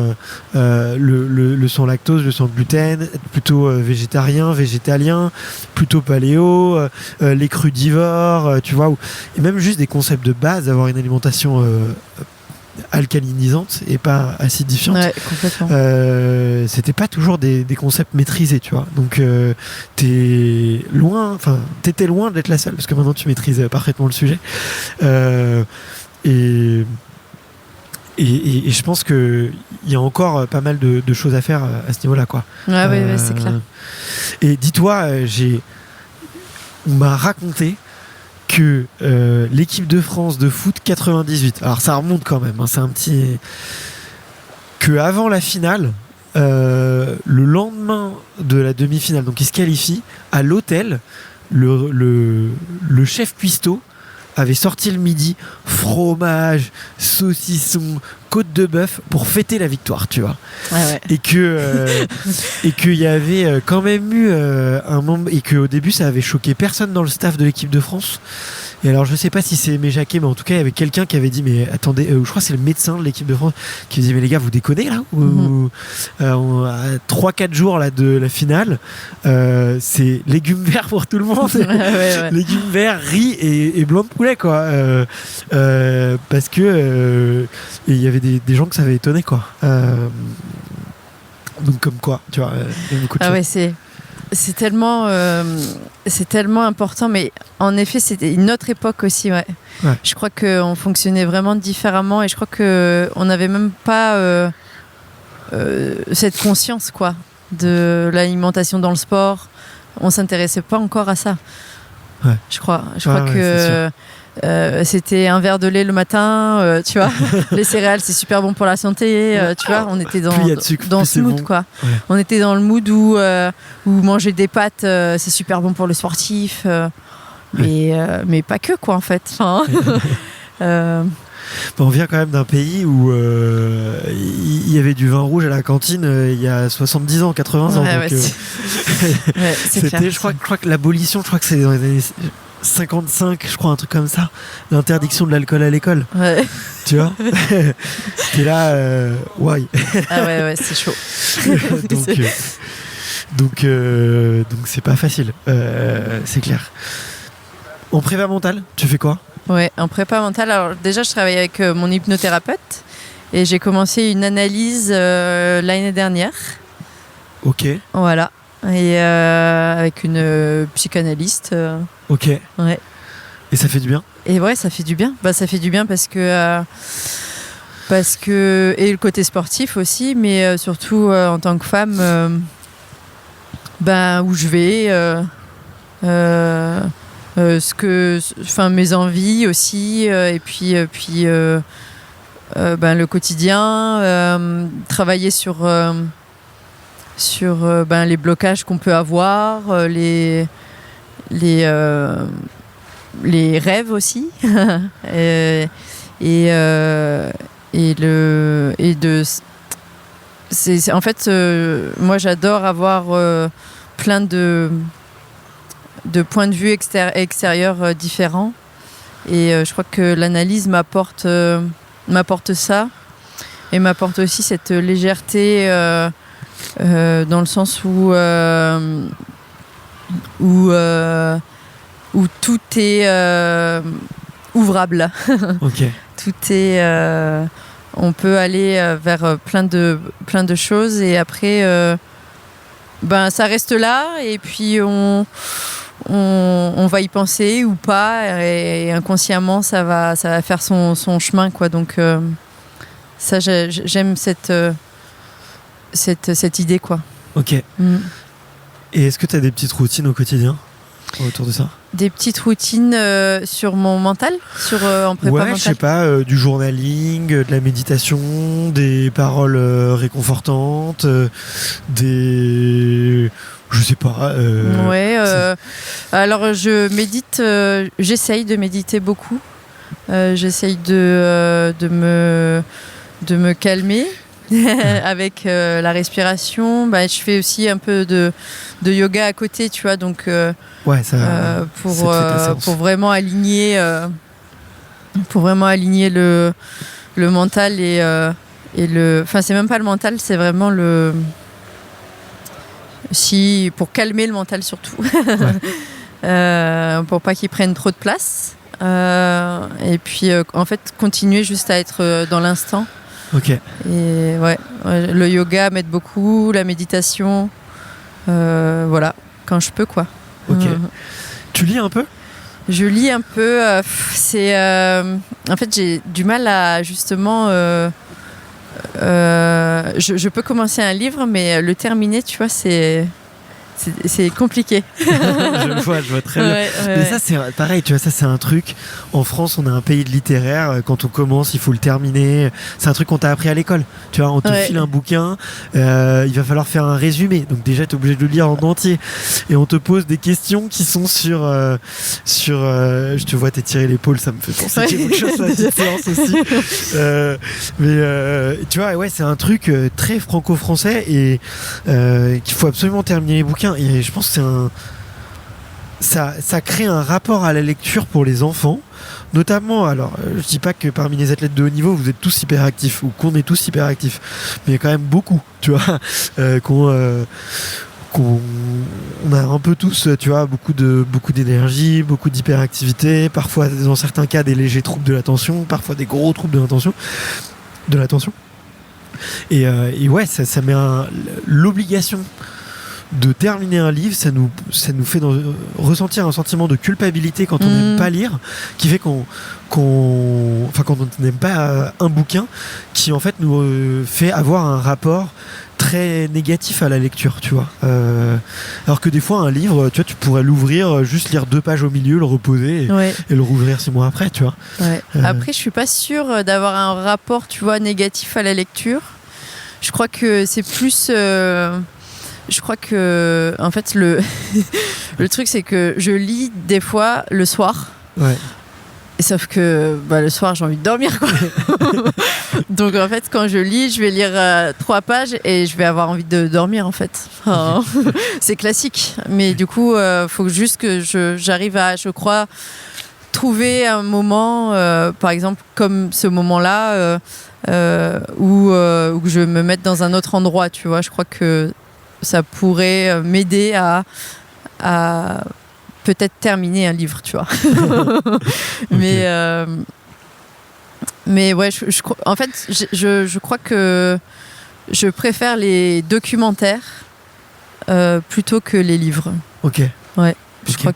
le sans lactose, le sans gluten, plutôt végétalien, plutôt paléo, les crudivores, tu vois, et même juste des concepts de base, d'avoir une alimentation alcalinisante et pas acidifiante. Ouais, complètement. C'était pas toujours des concepts maîtrisés, tu vois. Donc t'étais loin d'être la seule parce que maintenant tu maîtrises parfaitement le sujet. Et je pense que il y a encore pas mal de choses à faire à ce niveau-là, quoi. Ouais, ouais, c'est clair. Et dis-toi, on m'a raconté que l'équipe de France de foot 98, alors ça remonte quand même, hein, c'est un petit... que avant la finale, le lendemain de la demi-finale, donc ils se qualifient, à l'hôtel, le chef cuistot avait sorti le midi fromage, saucisson, côte de bœuf pour fêter la victoire, tu vois. Ouais. Et qu'il y avait quand même eu un membre, et qu'au début ça avait choqué personne dans le staff de l'équipe de France, Et alors, je sais pas si c'est Aimé Jacquet, mais en tout cas, il y avait quelqu'un qui avait dit, mais attendez, je crois que c'est le médecin de l'équipe de France qui disait, mais les gars, vous déconnez là à 3-4 jours là, de la finale, c'est légumes verts pour tout le monde. Ouais. Légumes verts, riz et blanc de poulet, quoi. Parce que il y avait des gens que ça avait étonné, quoi. Donc, comme quoi, tu vois, il y a beaucoup de choses. Ouais, c'est tellement important, mais en effet c'était une autre époque aussi, ouais. Je crois qu'on fonctionnait vraiment différemment et je crois qu'on n'avait même pas cette conscience, quoi, de l'alimentation dans le sport. On s'intéressait pas encore à ça. Je crois que c'était un verre de lait le matin, tu vois. Les céréales, c'est super bon pour la santé, tu vois. On était dans ce mood, bon. Quoi. Ouais. On était dans le mood où manger des pâtes, c'est super bon pour le sportif, mais pas que, quoi, en fait. Enfin, on vient quand même d'un pays où il y avait du vin rouge à la cantine il y a 70 ans, 80 ans. Donc, c'était, je crois que l'abolition, je crois que c'est dans les années 55, je crois, un truc comme ça, l'interdiction de l'alcool à l'école. Ouais. Tu vois. C'était là, ouais. Ah ouais, c'est chaud. donc c'est pas facile, c'est clair. En prépa mentale, tu fais quoi? Ouais, en prépa mentale, alors déjà je travaille avec mon hypnothérapeute et j'ai commencé une analyse l'année dernière. Ok. Voilà. Et avec une psychanalyste. Ok. Ouais. Et ça fait du bien? Et ouais, ça fait du bien. Ça fait du bien parce que et le côté sportif aussi, mais surtout en tant que femme, où je vais, mes envies aussi, et puis le quotidien, travailler sur les blocages qu'on peut avoir, les rêves aussi, en fait, moi j'adore avoir plein de points de vue extérieurs différents, et je crois que l'analyse m'apporte ça, et m'apporte aussi cette légèreté, dans le sens où tout est ouvrable. Ok. Tout est, on peut aller vers plein de choses, et après, ça reste là, et puis on va y penser ou pas, et inconsciemment ça va faire son chemin, quoi. Donc ça, j'aime cette idée, quoi. Ok. Et est-ce que tu as des petites routines au quotidien autour de ça? Des petites routines sur mon mental, en prépa mentale? Ouais, je sais pas, du journaling, de la méditation, des paroles réconfortantes, je sais pas. Ouais. Alors je médite, j'essaye de méditer beaucoup. J'essaye de me calmer. Avec la respiration, je fais aussi un peu de yoga à côté, tu vois, donc pour vraiment aligner le mental et c'est même pas le mental, c'est vraiment pour calmer le mental surtout. Pour pas qu'il prenne trop de place, et puis en fait continuer juste à être dans l'instant. Ok. Et le yoga m'aide beaucoup, la méditation, quand je peux, quoi. Ok. Tu lis un peu? Je lis un peu. En fait, j'ai du mal à justement. Je peux commencer un livre, mais le terminer, tu vois, c'est compliqué. je vois très bien. Mais ça, c'est pareil, tu vois, ça, c'est un truc. En France, on a un pays de littéraire. Quand on commence, il faut le terminer. C'est un truc qu'on t'a appris à l'école. Tu vois, on te file un bouquin, il va falloir faire un résumé. Donc, déjà, t'es obligé de le lire en entier. Et on te pose des questions qui sont sur je te vois t'étirer l'épaule, ça me fait penser quelque chose à cette séance aussi. Mais tu vois, c'est un truc très franco-français, et qu'il faut absolument terminer les bouquins. Et je pense que ça crée un rapport à la lecture pour les enfants, notamment, alors je dis pas que parmi les athlètes de haut niveau vous êtes tous hyperactifs ou qu'on est tous hyperactifs, mais il y a quand même beaucoup, tu vois, qu'on a un peu tous, tu vois, beaucoup d'énergie, beaucoup d'hyperactivité, parfois dans certains cas des légers troubles de l'attention, parfois des gros troubles de l'attention. Et ouais, ça met l'obligation de terminer un livre, ça nous fait ressentir un sentiment de culpabilité quand on n'aime pas lire, qui fait quand on n'aime pas un bouquin, qui en fait nous fait avoir un rapport très négatif à la lecture, tu vois. Alors que des fois un livre, tu vois, tu pourrais l'ouvrir, juste lire 2 pages au milieu, le reposer et le rouvrir 6 mois après, tu vois. Ouais. Après, je suis pas sûre d'avoir un rapport, tu vois, négatif à la lecture. Je crois que c'est plus je crois que en fait le truc c'est que je lis des fois le soir. Ouais. Sauf que le soir j'ai envie de dormir quoi. Donc en fait quand je lis je vais lire 3 pages et je vais avoir envie de dormir en fait. Enfin, c'est classique. Mais du coup faut juste que j'arrive à, je crois, trouver un moment par exemple comme ce moment là où je me mette dans un autre endroit, tu vois. Je crois que ça pourrait m'aider à peut-être terminer un livre, tu vois. Okay. Mais ouais, en fait, je crois que je préfère les documentaires plutôt que les livres. Ok. Ouais. Je crois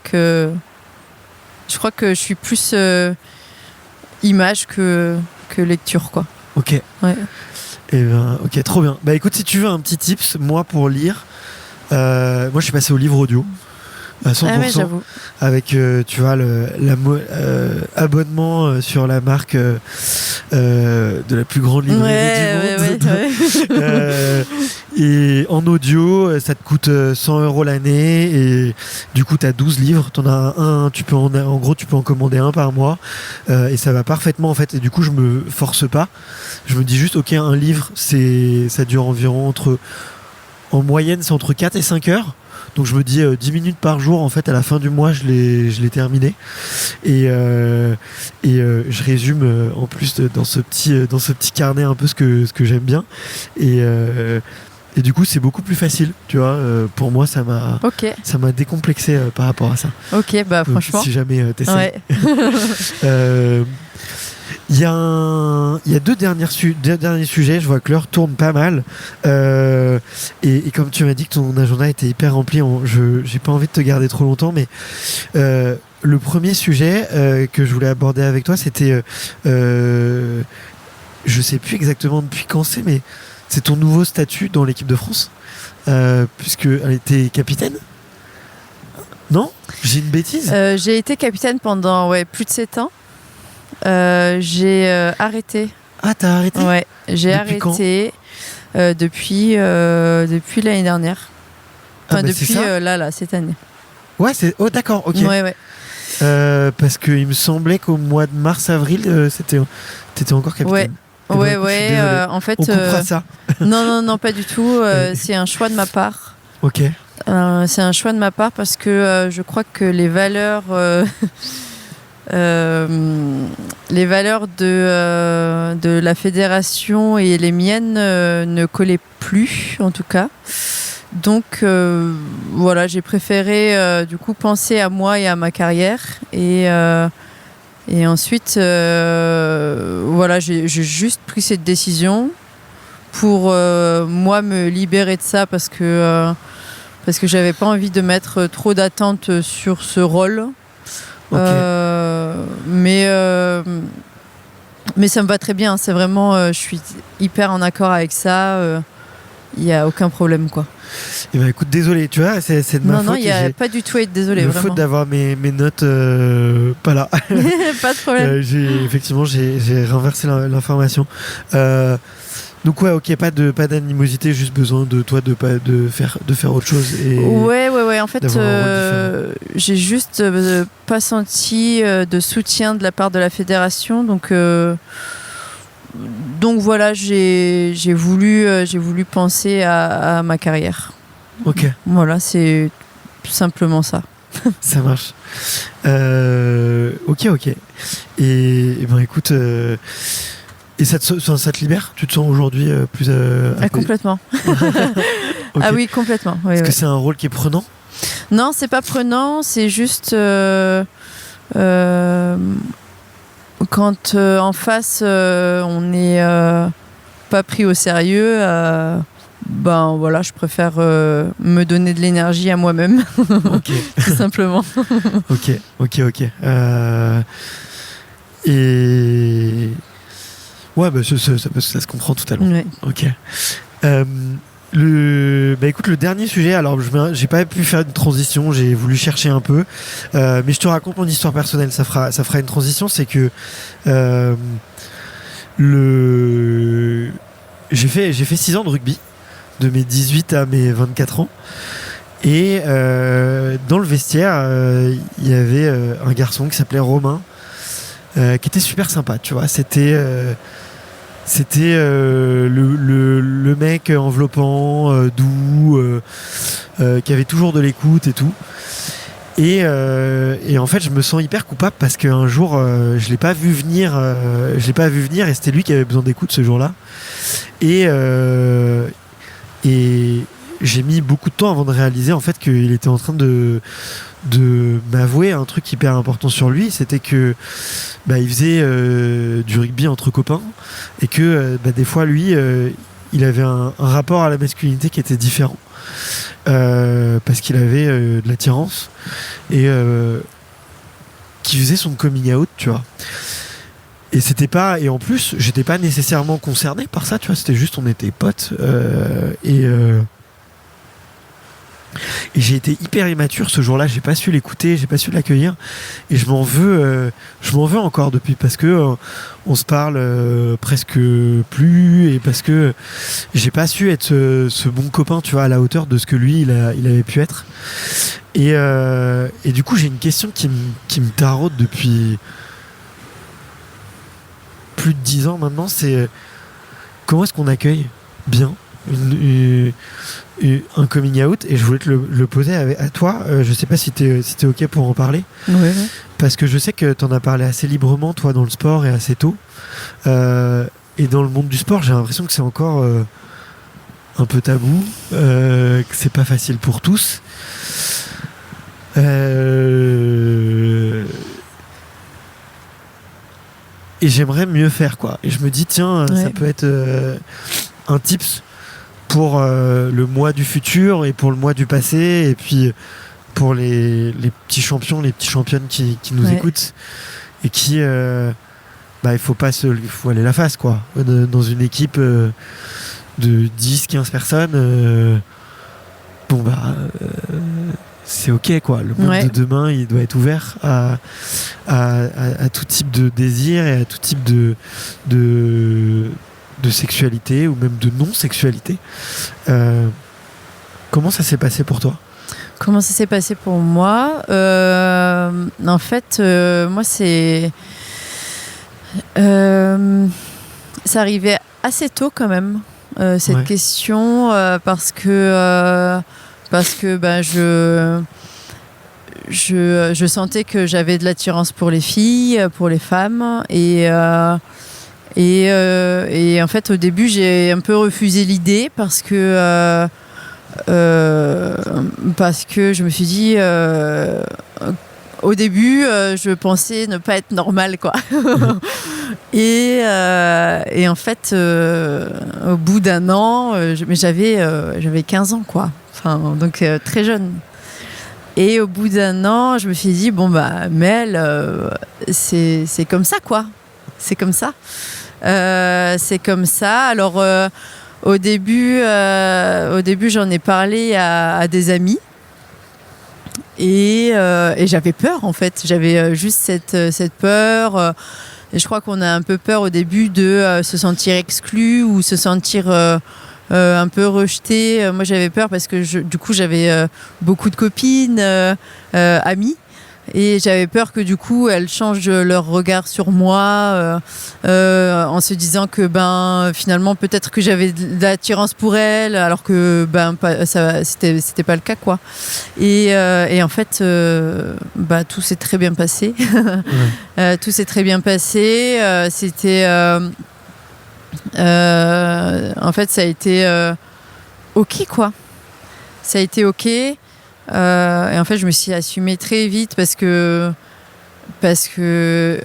que je suis plus image que lecture, quoi. Ok. Ouais. Et ok, trop bien. Bah écoute, si tu veux un petit tips, moi pour lire, moi je suis passé au livre audio à 100%. Ah ouais, j'avoue. Avec tu vois abonnement sur la marque de la plus grande librairie du monde. Et en audio, ça te coûte 100 € l'année et du coup t'as 12 livres, t'en as un, tu peux en commander un par mois et ça va parfaitement en fait. Et du coup je me force pas, je me dis juste ok, un livre ça dure environ en moyenne c'est entre 4 et 5 heures. Donc je me dis 10 minutes par jour, en fait à la fin du mois je l'ai terminé et je résume en plus dans ce petit carnet un peu ce que j'aime bien et du coup c'est beaucoup plus facile, tu vois. Pour moi ça m'a décomplexé par rapport à ça. Ok, bah donc, franchement si jamais t'essayes. Ouais. Il y a 2 derniers sujets. Je vois que l'heure tourne pas mal. Et comme tu m'as dit que ton agenda était hyper rempli, j'ai pas envie de te garder trop longtemps. Mais le premier sujet que je voulais aborder avec toi, c'était... je sais plus exactement depuis quand c'est, mais c'est ton nouveau statut dans l'équipe de France. Puisqu'elle était capitaine. Non ? J'ai une bêtise ? J'ai été capitaine pendant plus de 7 ans. J'ai arrêté. Ah, t'as arrêté ? Ouais, j'ai arrêté depuis l'année dernière. Enfin, depuis là, cette année. Ouais, oh d'accord, ok. Ouais. Parce qu'il me semblait qu'au mois de mars-avril, t'étais encore capitaine. Ouais. En fait, on coupera ça. Non, pas du tout. C'est un choix de ma part. Ok. C'est un choix de ma part parce que je crois que les valeurs de la fédération et les miennes ne collaient plus, en tout cas. Donc voilà, j'ai préféré du coup penser à moi et à ma carrière et ensuite voilà, j'ai juste pris cette décision pour moi me libérer de ça parce que j'avais pas envie de mettre trop d'attentes sur ce rôle. Okay. Mais ça me va très bien, c'est vraiment je suis hyper en accord avec ça, il n'y a aucun problème, quoi. Et bah écoute, désolé, tu vois, c'est de ma faute. Non, il n'y a pas du tout à être désolé, vraiment. vraiment. Faute d'avoir mes notes pas là. Pas de problème. J'ai renversé l'information. Donc ouais, ok, pas d'animosité, juste besoin de toi de faire autre chose. Et ouais. En fait, j'ai juste pas senti de soutien de la part de la fédération, donc voilà, j'ai voulu penser à ma carrière. Ok. Voilà, c'est simplement ça. Ça marche. Ok. Et ben écoute, et ça te libère? Tu te sens aujourd'hui plus complètement. Okay. Ah oui, complètement. Oui, Est-ce que c'est un rôle qui est prenant? Non, c'est pas prenant, c'est juste quand en face on n'est pas pris au sérieux, ben voilà, je préfère me donner de l'énergie à moi-même, tout simplement. Ok. Et ouais, bah, ça se comprend totalement. Ouais. Ok. Écoute, le dernier sujet, alors j'ai pas pu faire une transition, j'ai voulu chercher un peu, mais je te raconte mon histoire personnelle, ça fera une transition. C'est que j'ai fait 6 ans de rugby, de mes 18 à mes 24 ans, et dans le vestiaire il y avait un garçon qui s'appelait Romain, qui était super sympa, tu vois. C'était le mec enveloppant, doux, qui avait toujours de l'écoute et tout. Et en fait, je me sens hyper coupable parce qu'un jour, je l'ai pas vu venir, et c'était lui qui avait besoin d'écoute ce jour-là. Et j'ai mis beaucoup de temps avant de réaliser en fait qu'il était en train de m'avouer un truc hyper important sur lui. C'était que il faisait du rugby entre copains, et que des fois lui il avait un rapport à la masculinité qui était différent, parce qu'il avait de l'attirance, et qui faisait son coming out, tu vois. Et en plus j'étais pas nécessairement concerné par ça, tu vois, c'était juste on était potes, et j'ai été hyper immature ce jour-là, j'ai pas su l'écouter, j'ai pas su l'accueillir, et je m'en veux encore depuis, parce que on se parle presque plus, et parce que j'ai pas su être ce bon copain, tu vois, à la hauteur de ce que lui il avait pu être. Et du coup j'ai une question qui me taraude depuis plus de 10 ans maintenant, c'est comment est-ce qu'on accueille bien un coming out. Et je voulais te le poser à toi. Je sais pas si t'es ok pour en parler. Ouais. Parce que je sais que t'en as parlé assez librement, toi, dans le sport, et assez tôt. Et dans le monde du sport, j'ai l'impression que c'est encore un peu tabou, que c'est pas facile pour tous. Et j'aimerais mieux faire, quoi. Et je me dis, tiens, ça peut être un tips pour le mois du futur, et pour le mois du passé, et puis pour les petits champions, les petites championnes qui nous écoutent, et qui il faut aller la face, quoi. Dans une équipe de 10-15 personnes, c'est ok, quoi. Le monde de demain, il doit être ouvert à tout type de désir, et à tout type de sexualité, ou même de non-sexualité. Comment ça s'est passé pour toi? Comment ça s'est passé pour moi? En fait, moi, c'est... ça arrivait assez tôt, quand même, cette question, parce que je sentais que j'avais de l'attirance pour les filles, pour les femmes, et en fait, au début, j'ai un peu refusé l'idée, parce que je me suis dit, au début, je pensais ne pas être normale, quoi. Et en fait, au bout d'1 an, j'avais 15 ans, quoi. Enfin, donc très jeune. Et au bout d'1 an, je me suis dit, Mel, c'est comme ça, quoi. C'est comme ça. C'est comme ça. Alors, au début, j'en ai parlé à des amis. Et j'avais peur, en fait. J'avais juste cette peur. Et je crois qu'on a un peu peur au début de se sentir exclu, ou se sentir un peu rejeté. Moi, j'avais peur parce que du coup, j'avais beaucoup de copines, amies. Et j'avais peur que du coup elles changent leur regard sur moi en se disant que finalement peut-être que j'avais de l'attirance pour elles alors que c'était pas le cas quoi. Et en fait tout s'est très bien passé. Tout s'est très bien passé. C'était en fait ça a été ok quoi. Ça a été ok. Et en fait, je me suis assumée très vite parce que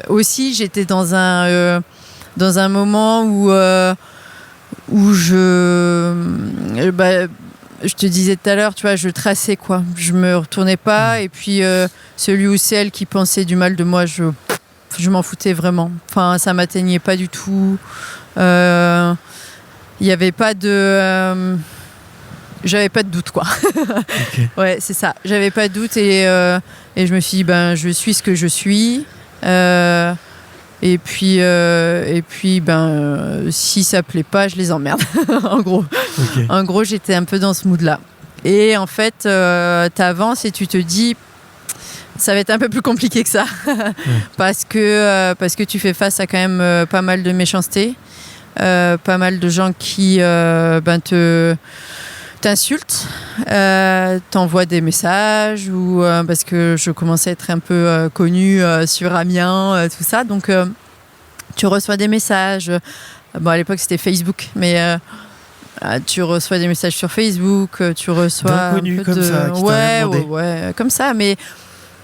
aussi j'étais dans un moment où je te disais tout à l'heure, tu vois, je traçais quoi. Je me retournais pas et puis celui ou celle qui pensait du mal de moi, je m'en foutais vraiment. Enfin, ça m'atteignait pas du tout. Il y avait pas de j'avais pas de doute quoi. Okay. Ouais, c'est ça. J'avais pas de doute et je me suis dit je suis ce que je suis. Et puis si ça plaît pas, je les emmerde. En gros. Okay. En gros, j'étais un peu dans ce mood-là. Et en fait, t'avances et tu te dis ça va être un peu plus compliqué que ça. parce que tu fais face à quand même pas mal de méchanceté, pas mal de gens qui t'insultes, t'envoies des messages ou parce que je commençais à être un peu connue sur Amiens, tout ça, donc tu reçois des messages. À l'époque c'était Facebook, mais tu reçois des messages sur Facebook, tu reçois d'inconnus comme ça, qui t'ont demandé. Ouais, comme ça, mais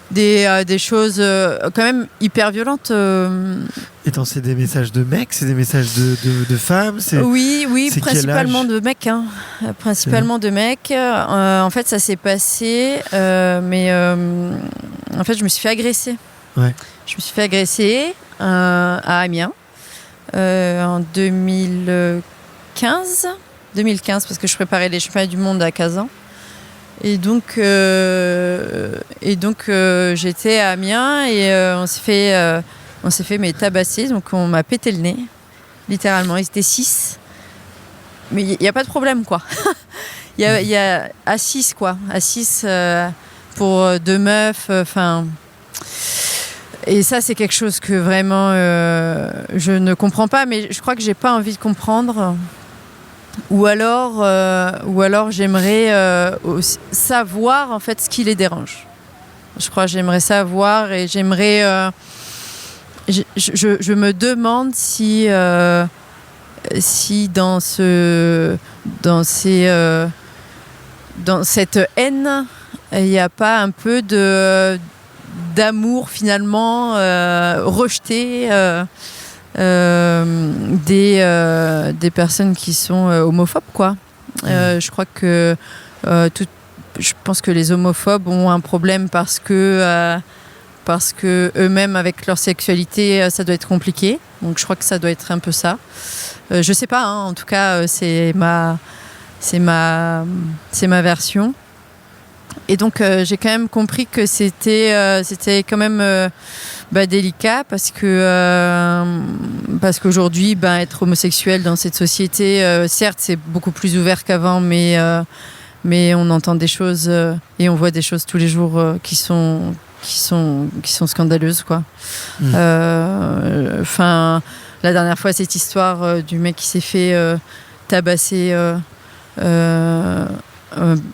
des choses quand même hyper violentes. Et c'est des messages de mecs, c'est des messages de femmes, Oui, c'est principalement de mecs. Principalement de mecs. En fait, ça s'est passé, mais en fait, je me suis fait agresser. Ouais. Je me suis fait agresser à Amiens en 2015, parce que je préparais les championnats du monde à Kazan. Et donc j'étais à Amiens et on s'est fait tabasser, donc on m'a pété le nez, littéralement. Ils étaient 6, mais il n'y a pas de problème quoi. Il y a à 6 quoi, à 6 pour 2 meufs, enfin. Et ça c'est quelque chose que vraiment je ne comprends pas, mais je crois que j'ai pas envie de comprendre. Ou alors j'aimerais savoir en fait ce qui les dérange. Je crois que j'aimerais savoir et j'aimerais. Je me demande si dans cette haine il n'y a pas un peu d'amour finalement rejeté. Des personnes qui sont homophobes quoi. Je crois que je pense que les homophobes ont un problème parce que eux-mêmes avec leur sexualité ça doit être compliqué, donc je crois que ça doit être un peu ça. Je sais pas en tout cas c'est ma version. Et donc j'ai quand même compris que c'était quand même délicat parce qu'aujourd'hui être homosexuel dans cette société, certes c'est beaucoup plus ouvert qu'avant, mais on entend des choses et on voit des choses tous les jours qui sont scandaleuses quoi. Enfin la dernière fois cette histoire du mec qui s'est fait tabasser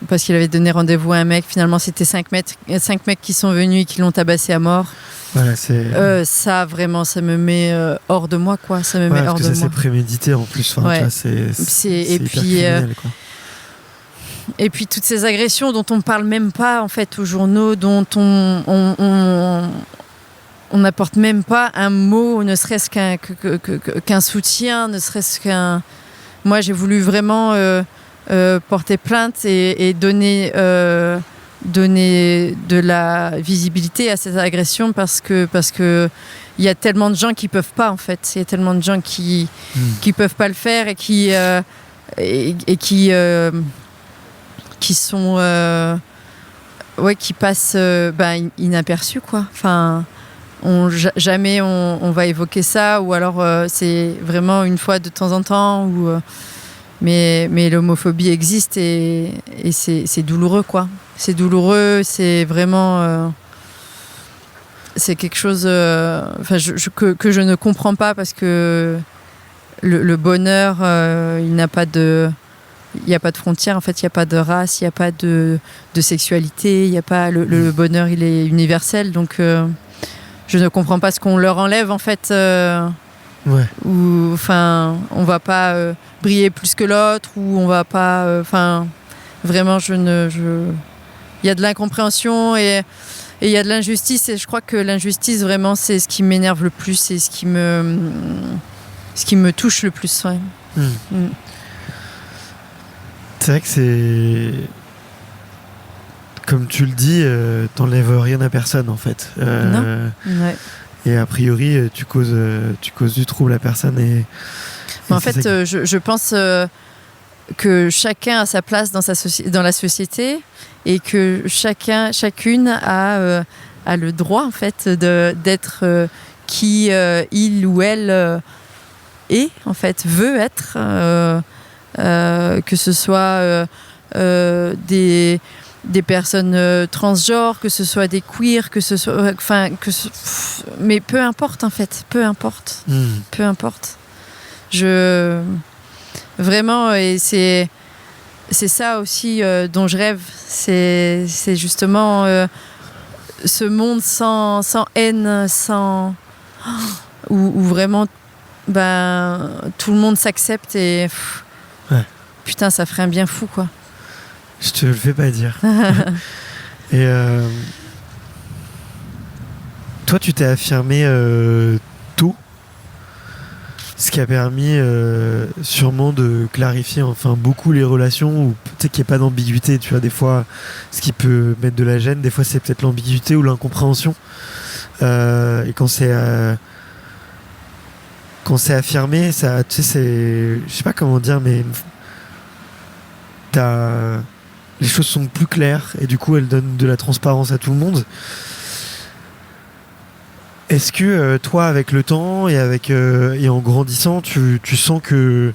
parce qu'il avait donné rendez-vous à un mec, finalement c'était 5 mecs qui sont venus et qui l'ont tabassé à mort. Voilà, ça vraiment ça me met hors de moi quoi, ça me met hors de moi. Parce que ça c'est prémédité en plus, enfin, ouais. c'est et hyper puis criminel, quoi. Et puis toutes ces agressions dont on parle même pas en fait aux journaux, dont on n'apporte même pas un mot, ne serait-ce qu'un soutien, ne serait-ce qu'un. Moi j'ai voulu vraiment porter plainte et donner de la visibilité à cette agression parce que il y a tellement de gens qui peuvent pas en fait, il y a tellement de gens qui peuvent pas le faire et qui sont qui passent inaperçus quoi. Enfin jamais on va évoquer ça, ou alors c'est vraiment une fois de temps en temps où mais l'homophobie existe et c'est douloureux quoi. C'est douloureux, c'est vraiment c'est quelque chose que je ne comprends pas, parce que le bonheur, il n'y a pas de frontières, en fait, il n'y a pas de race, il n'y a pas de sexualité, il y a pas le bonheur, il est universel, donc je ne comprends pas ce qu'on leur enlève, en fait. Ouais. Ou enfin, on va pas briller plus que l'autre, ou on va pas, vraiment, il y a de l'incompréhension et il y a de l'injustice, et je crois que l'injustice, vraiment, c'est ce qui m'énerve le plus et ce qui me touche le plus. Ouais. C'est vrai que c'est, comme tu le dis, t'enlèves rien à personne, en fait. Non. Ouais. Et a priori, tu causes du trouble à personne. En fait, je pense que chacun a sa place dans la société, et que chacune a le droit, en fait, d'être qui il ou elle est, en fait, veut être, que ce soit des personnes transgenres, que ce soit des queers, que ce soit, mais peu importe, en fait, peu importe. Vraiment, et c'est ça aussi dont je rêve, c'est justement ce monde sans haine, où vraiment tout le monde s'accepte, et putain, ça ferait un bien fou, quoi. Je te le fais pas dire. Et toi, tu t'es affirmé tôt, ce qui a permis sûrement de clarifier beaucoup les relations, où tu sais qu'il n'y a pas d'ambiguïté. Tu vois, des fois, ce qui peut mettre de la gêne, des fois c'est peut-être l'ambiguïté ou l'incompréhension. Et quand c'est affirmé, ça, tu sais, je sais pas comment dire, mais les choses sont plus claires, et du coup elles donnent de la transparence à tout le monde. Est-ce que toi, avec le temps et et en grandissant, tu sens que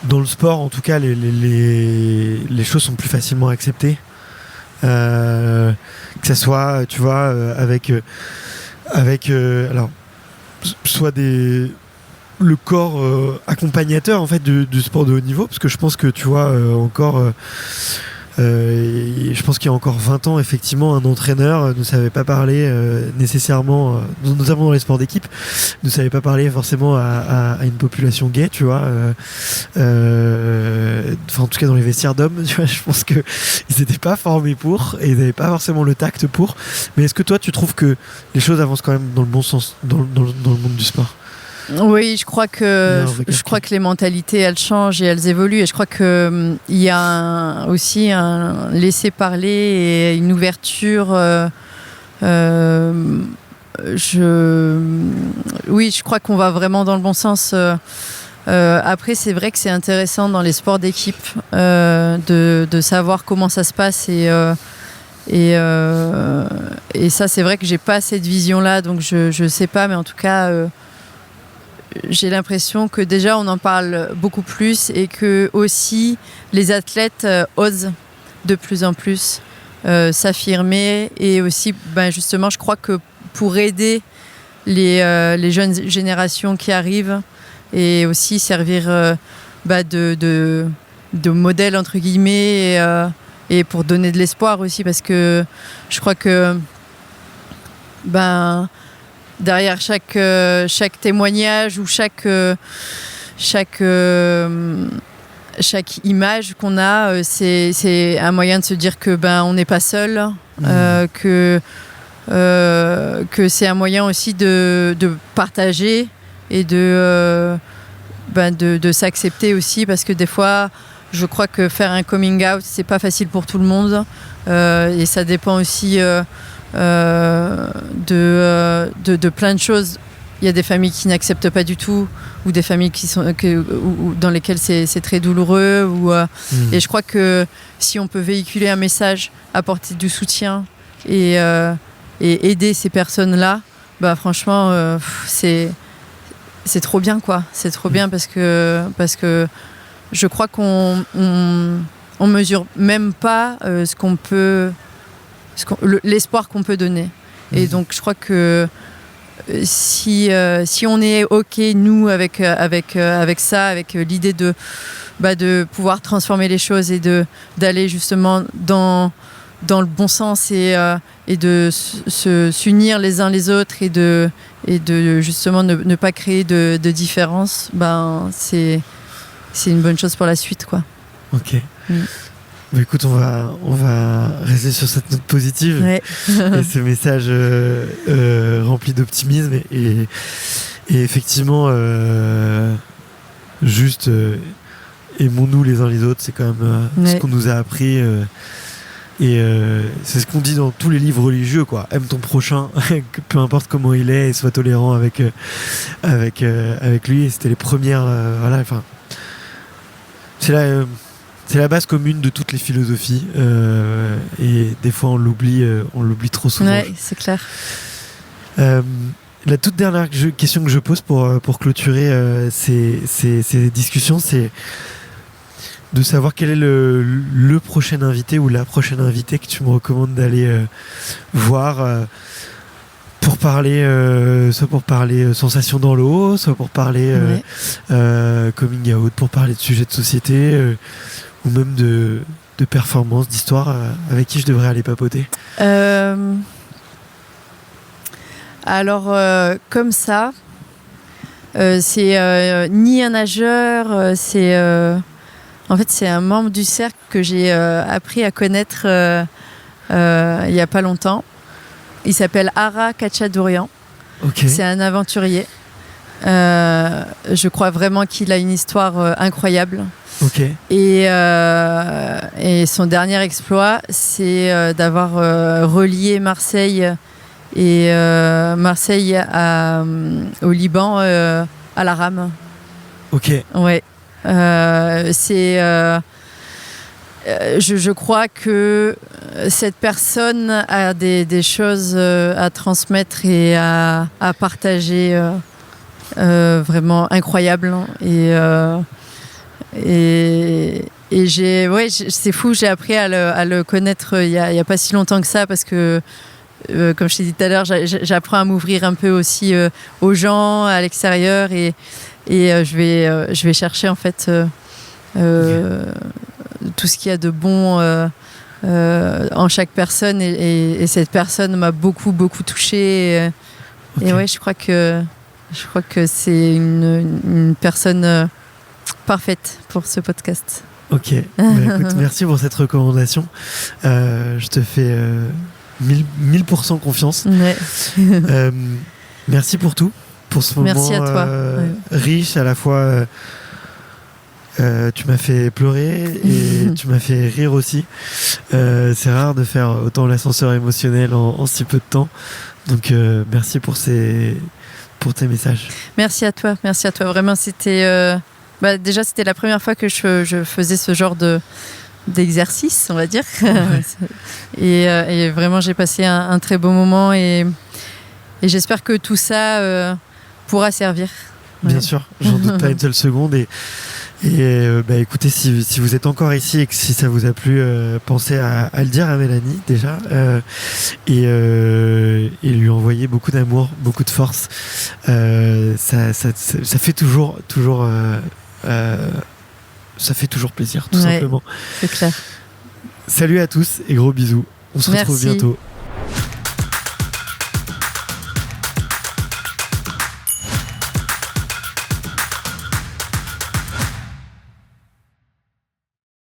dans le sport, en tout cas, les choses sont plus facilement acceptées, que ça soit, tu vois, avec alors soit le corps accompagnateur, en fait, du sport de haut niveau, parce que je pense que, tu vois, je pense qu'il y a encore 20 ans, effectivement, un entraîneur ne savait pas parler nécessairement, notamment dans les sports d'équipe, ne savait pas parler forcément à une population gay, tu vois. En tout cas, dans les vestiaires d'hommes, tu vois, je pense qu'ils n'étaient pas formés pour, et ils n'avaient pas forcément le tact pour. Mais est-ce que toi, tu trouves que les choses avancent quand même dans le bon sens, dans le monde du sport ? Oui, je crois que les mentalités, elles changent et elles évoluent, et je crois que il y a aussi un laisser parler et une ouverture. Je crois qu'on va vraiment dans le bon sens. Après, c'est vrai que c'est intéressant dans les sports d'équipe de savoir comment ça se passe, et ça, c'est vrai que j'ai pas cette vision-là, donc je sais pas, mais en tout cas. J'ai l'impression que déjà on en parle beaucoup plus, et que aussi les athlètes osent de plus en plus s'affirmer, et aussi justement, je crois que pour aider les jeunes générations qui arrivent, et aussi servir de modèle, entre guillemets, et pour donner de l'espoir aussi, parce que je crois que derrière chaque témoignage ou chaque image qu'on a, c'est un moyen de se dire que on n'est pas seul, que c'est un moyen aussi de partager et de s'accepter aussi, parce que des fois, je crois que faire un coming out, c'est pas facile pour tout le monde, et ça dépend aussi de plein de choses. Il y a des familles qui n'acceptent pas du tout, ou des familles dans lesquelles c'est très douloureux, et je crois que si on peut véhiculer un message, apporter du soutien et aider ces personnes-là, franchement, c'est trop bien, quoi. C'est trop bien, parce que je crois qu'on mesure même pas ce qu'on peut l'espoir qu'on peut donner. Et donc je crois que si on est OK, nous, avec ça, avec l'idée de pouvoir transformer les choses et d'aller justement dans le bon sens et de s'unir les uns les autres et de justement ne pas créer de différence, c'est une bonne chose pour la suite, quoi. Ok. Bah écoute, on va rester sur cette note positive et ce message rempli d'optimisme et effectivement juste aimons-nous les uns les autres, c'est quand même ce qu'on nous a appris et c'est ce qu'on dit dans tous les livres religieux, quoi. Aime ton prochain peu importe comment il est et sois tolérant avec lui, et c'était les premières c'est la base commune de toutes les philosophies et des fois on l'oublie trop souvent. Ouais, c'est clair. La toute dernière question que je pose pour clôturer ces discussions, c'est de savoir quel est le prochain invité ou la prochaine invitée que tu me recommandes d'aller voir pour parler soit pour parler sensation dans l'eau, soit pour parler coming out, pour parler de sujets de société ou même de performance, d'histoire, avec qui je devrais aller papoter. Alors comme ça, c'est ni un nageur, en fait c'est un membre du cercle que j'ai appris à connaître il y a pas longtemps. Il s'appelle Ara Kachadourian. Okay. C'est un aventurier. Je crois vraiment qu'il a une histoire incroyable. Okay. Et son dernier exploit, c'est d'avoir relié Marseille et Marseille au Liban à la rame. Ok. Ouais. Je crois que cette personne a des choses à transmettre et à partager vraiment incroyables. Et c'est fou, j'ai appris à le connaître il y a pas si longtemps que ça, parce que comme je t'ai dit tout à l'heure, j'apprends à m'ouvrir un peu aussi aux gens à l'extérieur et je vais chercher en fait tout ce qu'il y a de bon en chaque personne et cette personne m'a beaucoup touchée et ouais, je crois que c'est une personne parfaite pour ce podcast. Ok, écoute, merci pour cette recommandation. Je te fais 1000% confiance. Ouais. Merci pour tout, pour ce moment merci à toi. riche à la fois. Tu m'as fait pleurer et tu m'as fait rire aussi. C'est rare de faire autant l'ascenseur émotionnel en si peu de temps. Donc merci pour tes messages. Merci à toi. Vraiment, c'était déjà c'était la première fois que je faisais ce genre d'exercice, on va dire. Ouais. et vraiment j'ai passé un très beau moment et j'espère que tout ça pourra servir. Bien sûr, j'en doute pas une seule seconde et écoutez, si vous êtes encore ici et que si ça vous a plu, pensez à le dire à Mélanie déjà et lui envoyer beaucoup d'amour, beaucoup de force. Ça fait toujours ça fait toujours plaisir, tout simplement. C'est clair. Salut à tous et gros bisous. On se retrouve bientôt.